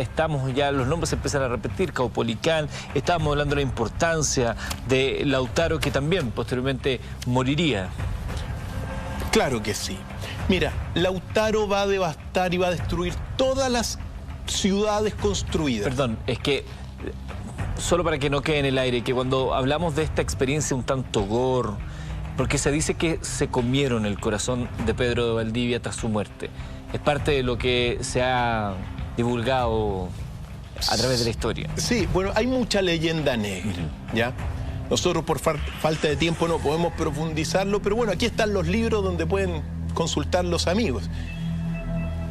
los nombres se empiezan a repetir, Caupolicán, estábamos hablando de la importancia de Lautaro, que también posteriormente moriría. Claro que sí. Mira, Lautaro va a devastar y va a destruir todas las ciudades construidas. Perdón, es que solo para que no quede en el aire, que cuando hablamos de esta experiencia un tanto gore, porque se dice que se comieron el corazón de Pedro de Valdivia tras su muerte. Es parte de lo que se ha divulgado a través de la historia. Sí, bueno, hay mucha leyenda negra, ¿ya? Nosotros por falta de tiempo no podemos profundizarlo, pero bueno, aquí están los libros donde pueden consultar los amigos.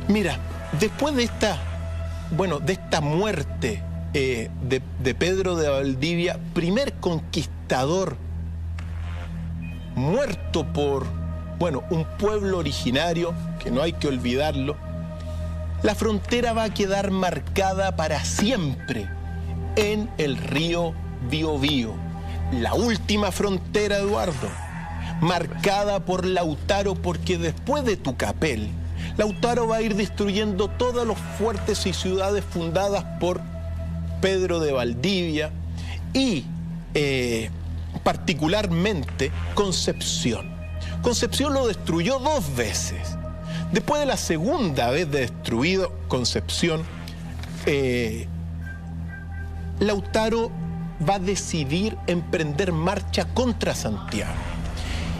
Mira, después de esta muerte de Pedro de Valdivia, primer conquistador muerto por bueno, un pueblo originario, que no hay que olvidarlo, la frontera va a quedar marcada para siempre en el río Biobío. La última frontera, Eduardo, marcada por Lautaro, porque después de Tucapel, Lautaro va a ir destruyendo todos los fuertes y ciudades fundadas por Pedro de Valdivia y particularmente Concepción. Concepción lo destruyó 2 veces. Después de la segunda vez de destruido Concepción, Lautaro va a decidir emprender marcha contra Santiago.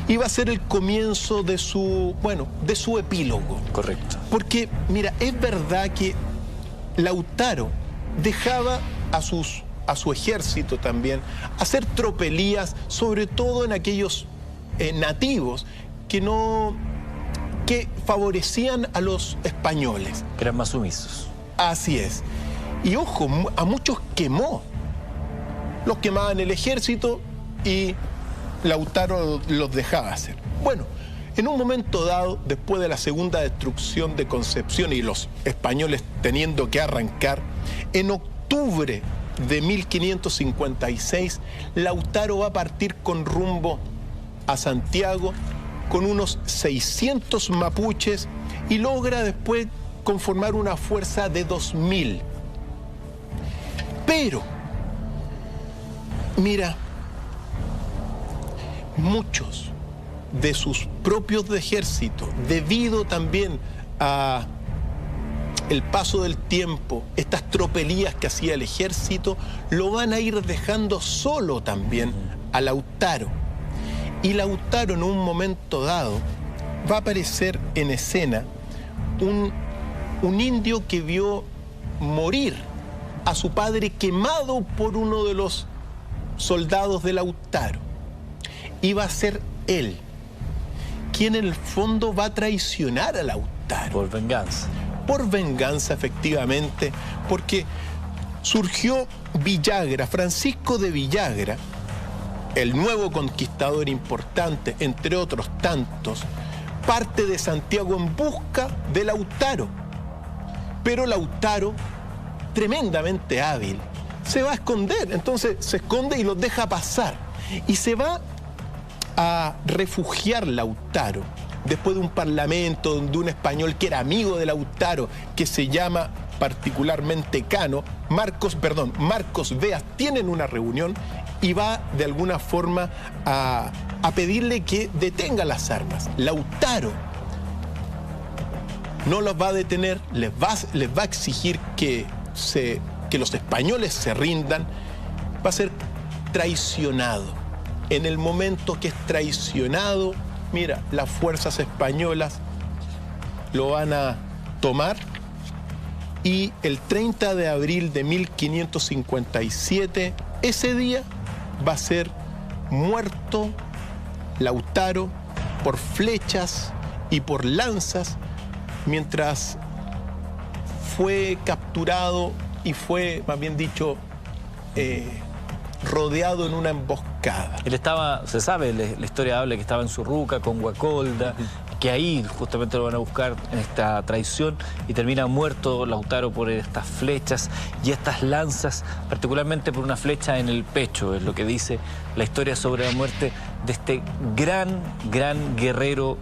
Y va a ser el comienzo de su, bueno, de su epílogo. Correcto. Porque, mira, es verdad que Lautaro dejaba a su ejército también hacer tropelías, sobre todo en aquellos nativos que favorecían a los españoles. Que eran más sumisos. Así es. Y ojo, a muchos quemó. Los quemaban el ejército y Lautaro los dejaba hacer. Bueno, en un momento dado, después de la segunda destrucción de Concepción y los españoles teniendo que arrancar, en octubre de 1556, Lautaro va a partir con rumbo a Santiago con unos 600 mapuches y logra después conformar una fuerza de 2000. Pero, mira, muchos de sus propios ejércitos, debido también a el paso del tiempo, estas tropelías que hacía el ejército, lo van a ir dejando solo también a Lautaro. Y Lautaro, en un momento dado, va a aparecer en escena un indio que vio morir a su padre quemado por uno de los soldados de Lautaro. Y va a ser él quien en el fondo va a traicionar a Lautaro. Por venganza. Por venganza, efectivamente, porque surgió Villagra, Francisco de Villagra, el nuevo conquistador importante, entre otros tantos, parte de Santiago en busca de Lautaro. Pero Lautaro, tremendamente hábil, se va a esconder. Entonces se esconde y los deja pasar. Y se va a refugiar Lautaro después de un parlamento donde un español que era amigo de Lautaro, que se llama particularmente Cano, Marcos Beas, tienen una reunión y va de alguna forma a pedirle que detenga las armas. Lautaro no los va a detener, les va a exigir que los españoles se rindan, va a ser traicionado. En el momento que es traicionado, mira, las fuerzas españolas lo van a tomar y el 30 de abril de 1557, ese día va a ser muerto Lautaro por flechas y por lanzas, mientras fue capturado y fue, más bien dicho, rodeado en una emboscada. Él estaba, se sabe, la historia habla que estaba en Surruca con Guacolda, que ahí justamente lo van a buscar en esta traición y termina muerto Lautaro por estas flechas y estas lanzas, particularmente por una flecha en el pecho, es lo que dice la historia sobre la muerte de este gran guerrero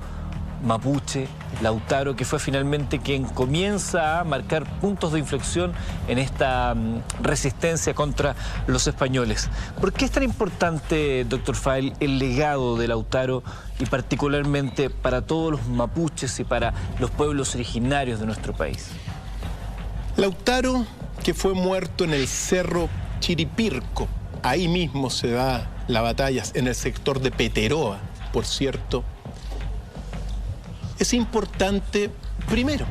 mapuche, Lautaro, que fue finalmente quien comienza a marcar puntos de inflexión en esta resistencia contra los españoles. ¿Por qué es tan importante, doctor Fael, el legado de Lautaro y particularmente para todos los mapuches y para los pueblos originarios de nuestro país? Lautaro, que fue muerto en el Cerro Chiripirco, ahí mismo se da la batalla, en el sector de Peteroa, por cierto. Es importante, primero,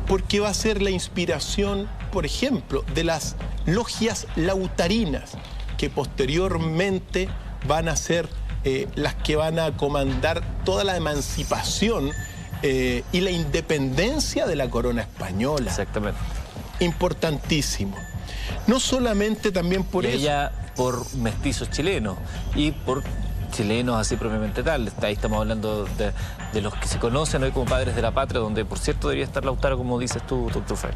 porque va a ser la inspiración, por ejemplo, de las logias lautarinas, que posteriormente van a ser las que van a comandar toda la emancipación y la independencia de la corona española. Exactamente. Importantísimo. No solamente también por eso. Ella por mestizos chilenos y por chilenos así propiamente tal. Ahí estamos hablando de los que se conocen hoy como padres de la patria, donde por cierto debería estar Lautaro, como dices tú, doctor Frey.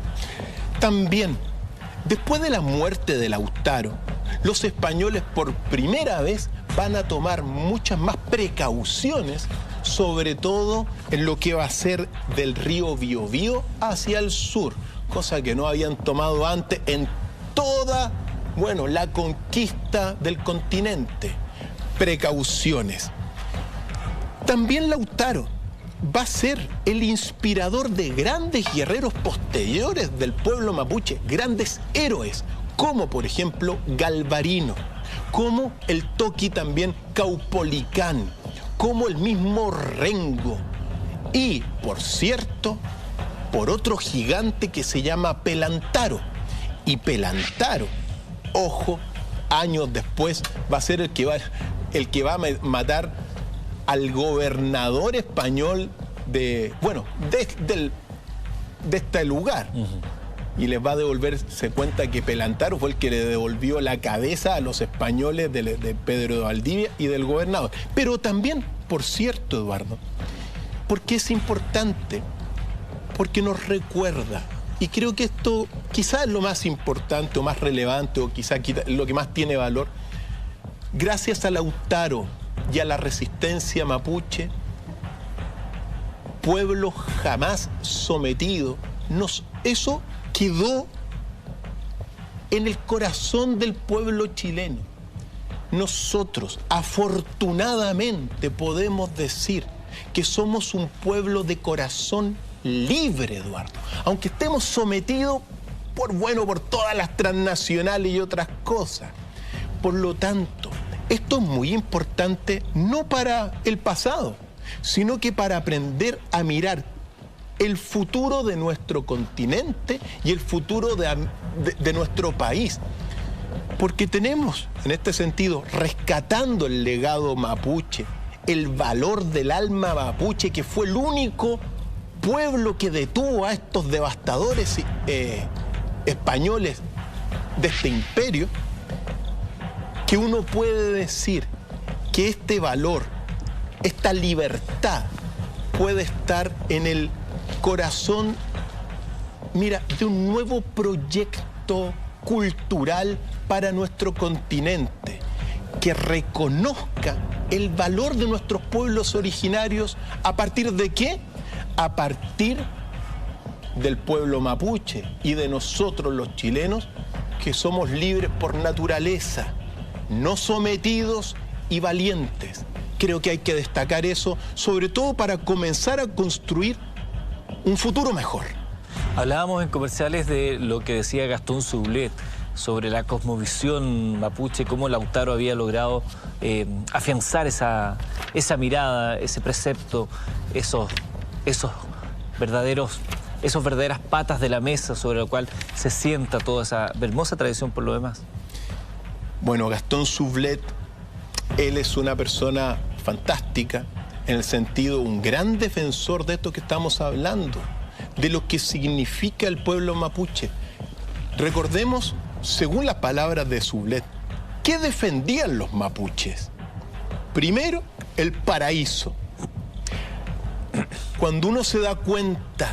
También, después de la muerte de Lautaro, los españoles por primera vez van a tomar muchas más precauciones, sobre todo en lo que va a ser del río Biobío hacia el sur, cosa que no habían tomado antes en toda, bueno, la conquista del continente. Precauciones. También Lautaro va a ser el inspirador de grandes guerreros posteriores del pueblo mapuche, grandes héroes, como por ejemplo Galvarino, como el Toqui también Caupolicán, como el mismo Rengo, y por cierto, por otro gigante que se llama Pelantaro. Y Pelantaro, ojo, años después va a ser el que va a matar al gobernador español de este lugar. Y les va a devolverse cuenta que Pelantaro fue el que le devolvió la cabeza a los españoles de Pedro de Valdivia y del gobernador. Pero también, por cierto, Eduardo, porque es importante, porque nos recuerda, y creo que esto quizás es lo más importante o más relevante o quizás lo que más tiene valor, gracias a Lautaro y a la resistencia mapuche, pueblo jamás sometido, eso quedó en el corazón del pueblo chileno. Nosotros, afortunadamente, podemos decir que somos un pueblo de corazón libre, Eduardo. Aunque estemos sometidos por todas las transnacionales y otras cosas. Por lo tanto, esto es muy importante no para el pasado, sino que para aprender a mirar el futuro de nuestro continente y el futuro de nuestro país. Porque tenemos, en este sentido, rescatando el legado mapuche, el valor del alma mapuche, que fue el único pueblo que detuvo a estos devastadores españoles de este imperio, que uno puede decir que este valor, esta libertad, puede estar en el corazón, mira, de un nuevo proyecto cultural para nuestro continente, que reconozca el valor de nuestros pueblos originarios. ¿A partir de qué? A partir del pueblo mapuche y de nosotros los chilenos, que somos libres por naturaleza, no sometidos y valientes. Creo que hay que destacar eso, sobre todo para comenzar a construir un futuro mejor. Hablábamos en comerciales de lo que decía Gastón Sublet sobre la cosmovisión mapuche, cómo Lautaro había logrado afianzar esa mirada, ese precepto, esos verdaderas patas de la mesa sobre la cual se sienta toda esa hermosa tradición por lo demás. Bueno, Gastón Sublet, él es una persona fantástica, en el sentido, un gran defensor de esto que estamos hablando, de lo que significa el pueblo mapuche. Recordemos, según las palabras de Sublet, ¿qué defendían los mapuches? Primero, el paraíso. Cuando uno se da cuenta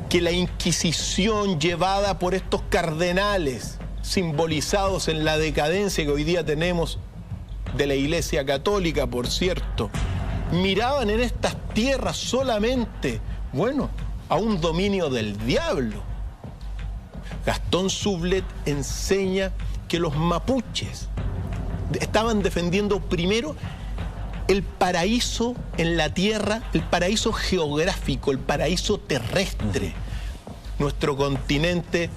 que la Inquisición llevada por estos cardenales, simbolizados en la decadencia que hoy día tenemos de la Iglesia Católica, por cierto, miraban en estas tierras solamente, a un dominio del diablo. Gastón Sublet enseña que los mapuches estaban defendiendo primero el paraíso en la tierra, el paraíso geográfico, el paraíso terrestre. Nuestro continente,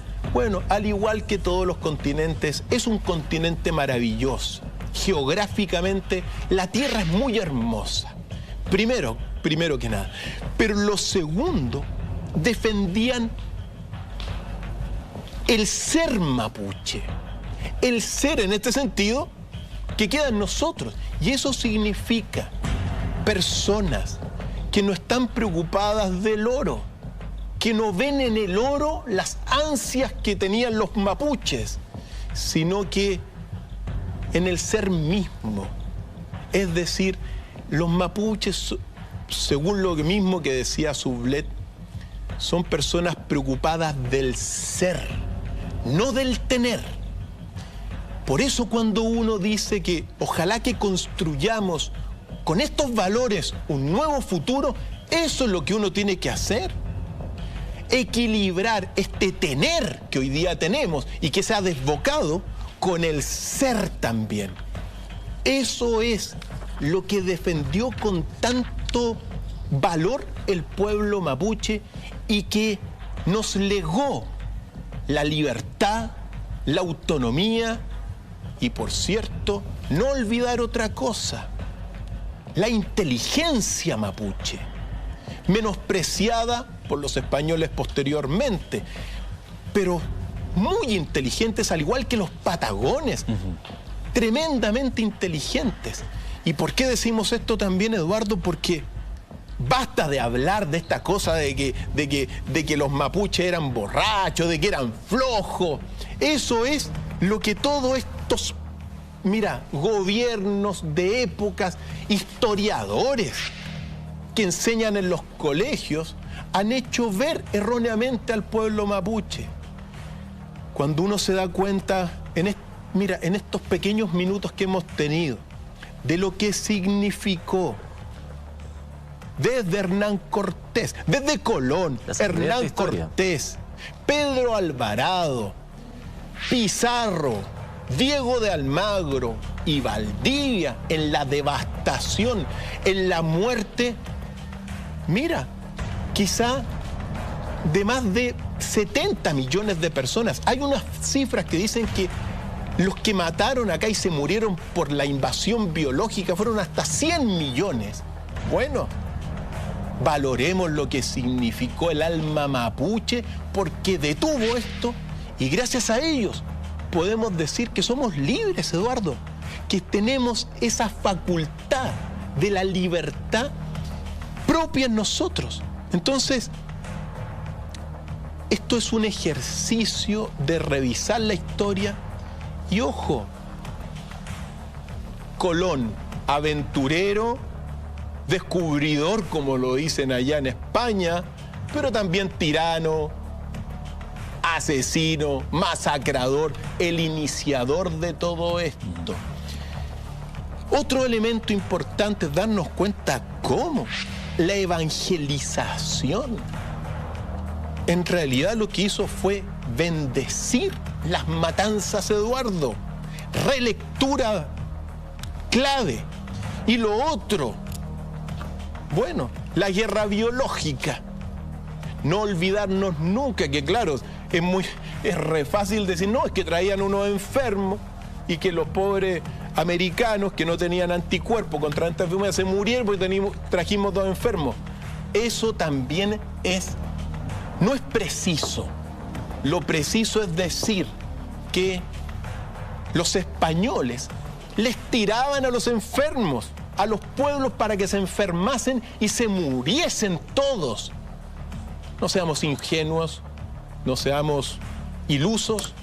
al igual que todos los continentes, es un continente maravilloso. Geográficamente, la tierra es muy hermosa. Primero que nada. Pero lo segundo, defendían el ser mapuche. El ser, en este sentido, que queda en nosotros. Y eso significa personas que no están preocupadas del oro, que no ven en el oro las ansias que tenían los mapuches, sino que en el ser mismo, Es decir, los mapuches, según lo mismo que decía Sublet, son personas preocupadas del ser, no del tener. Por eso cuando uno dice que ojalá que construyamos con estos valores un nuevo futuro, eso es lo que uno tiene que hacer. Equilibrar este tener que hoy día tenemos y que se ha desbocado con el ser también. Eso es lo que defendió con tanto valor el pueblo mapuche y que nos legó la libertad, la autonomía y, por cierto, no olvidar otra cosa, la inteligencia mapuche, menospreciada por los españoles posteriormente, pero muy inteligentes, al igual que los patagones, tremendamente inteligentes. ¿Y por qué decimos esto también, Eduardo? Porque basta de hablar de esta cosa de que los mapuches eran borrachos, de que eran flojos. Eso es lo que todos estos, mira, gobiernos de épocas, historiadores que enseñan en los colegios, han hecho ver erróneamente al pueblo mapuche. Cuando uno se da cuenta, mira, en estos pequeños minutos que hemos tenido, de lo que significó desde Hernán Cortés, desde Colón, Hernán Cortés, Pedro Alvarado, Pizarro, Diego de Almagro y Valdivia, en la devastación, en la muerte, mira, quizá de más de 70 millones de personas. Hay unas cifras que dicen que los que mataron acá y se murieron por la invasión biológica fueron hasta 100 millones. Bueno, valoremos lo que significó el alma mapuche, porque detuvo esto y gracias a ellos podemos decir que somos libres, Eduardo, que tenemos esa facultad de la libertad propia en nosotros. Entonces, esto es un ejercicio de revisar la historia y, ojo, Colón, aventurero, descubridor, como lo dicen allá en España, pero también tirano, asesino, masacrador, el iniciador de todo esto. Otro elemento importante es darnos cuenta cómo la evangelización en realidad lo que hizo fue bendecir las matanzas, Eduardo. Relectura clave. Y lo otro, bueno, la guerra biológica. No olvidarnos nunca que, claro, es re fácil decir, no, es que traían unos enfermos y que los pobres americanos que no tenían anticuerpos contra esta enfermedad se murieron porque trajimos dos enfermos. Eso también no es preciso. Lo preciso es decir que los españoles les tiraban a los enfermos, a los pueblos, para que se enfermasen y se muriesen todos. No seamos ingenuos, no seamos ilusos.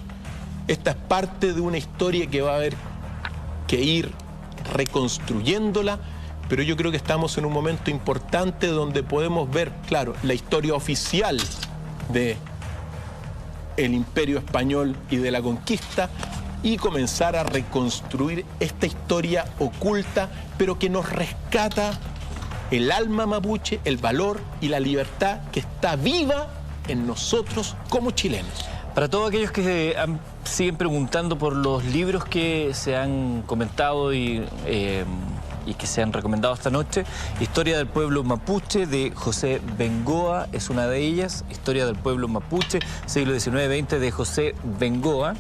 Esta es parte de una historia que va a haber que ir reconstruyéndola, pero yo creo que estamos en un momento importante donde podemos ver, claro, la historia oficial de el Imperio Español y de la conquista y comenzar a reconstruir esta historia oculta, pero que nos rescata el alma mapuche, el valor y la libertad que está viva en nosotros como chilenos. Para todos aquellos que siguen preguntando por los libros que se han comentado y que se han recomendado esta noche, Historia del Pueblo Mapuche de José Bengoa es una de ellas. Historia del Pueblo Mapuche, siglo XIX-XX de José Bengoa.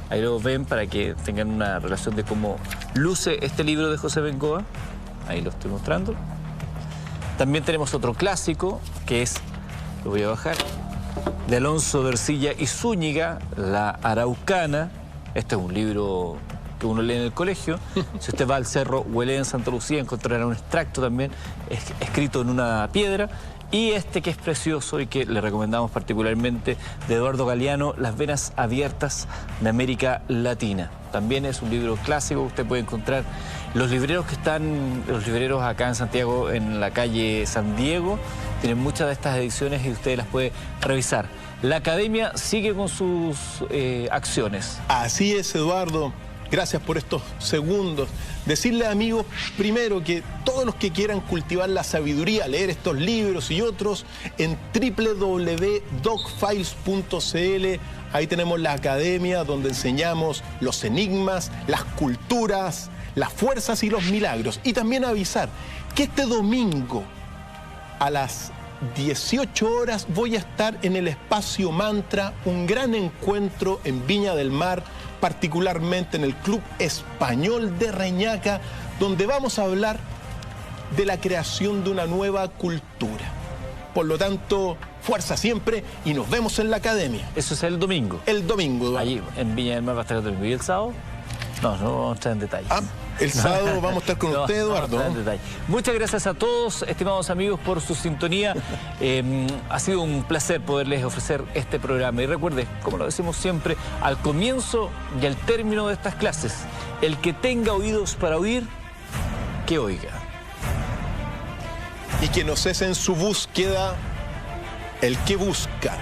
Ahí lo ven para que tengan una relación de cómo luce este libro de José Bengoa. Ahí lo estoy mostrando. También tenemos otro clásico que es, lo voy a bajar, de Alonso de Ercilla y Zúñiga, La Araucana. Este es un libro que uno lee en el colegio. Si usted va al Cerro Huelén en Santa Lucía, encontrará un extracto también escrito en una piedra. Y este que es precioso y que le recomendamos particularmente, de Eduardo Galeano, Las venas abiertas de América Latina. También es un libro clásico que usted puede encontrar. Los libreros acá en Santiago, en la calle San Diego, tienen muchas de estas ediciones y usted las puede revisar. La Academia sigue con sus acciones. Así es, Eduardo. Gracias por estos segundos. Decirles, amigos, primero que todos los que quieran cultivar la sabiduría, leer estos libros y otros, en www.docfiles.cl, ahí tenemos la academia donde enseñamos los enigmas, las culturas, las fuerzas y los milagros. Y también avisar que este domingo a las 18 horas voy a estar en el Espacio Mantra, un gran encuentro en Viña del Mar, particularmente en el Club Español de Reñaca, donde vamos a hablar de la creación de una nueva cultura. Por lo tanto, fuerza siempre y nos vemos en la academia. Eso es el domingo. El domingo, Eduardo. Allí, en Viña del Mar va a estar el domingo. ¿Y el sábado? No vamos a entrar en detalles. El sábado vamos a estar con usted, Eduardo. Muchas gracias a todos, estimados amigos, por su sintonía. Ha sido un placer poderles ofrecer este programa. Y recuerde, como lo decimos siempre, al comienzo y al término de estas clases, el que tenga oídos para oír, que oiga. Y que no cese en su búsqueda el que busca.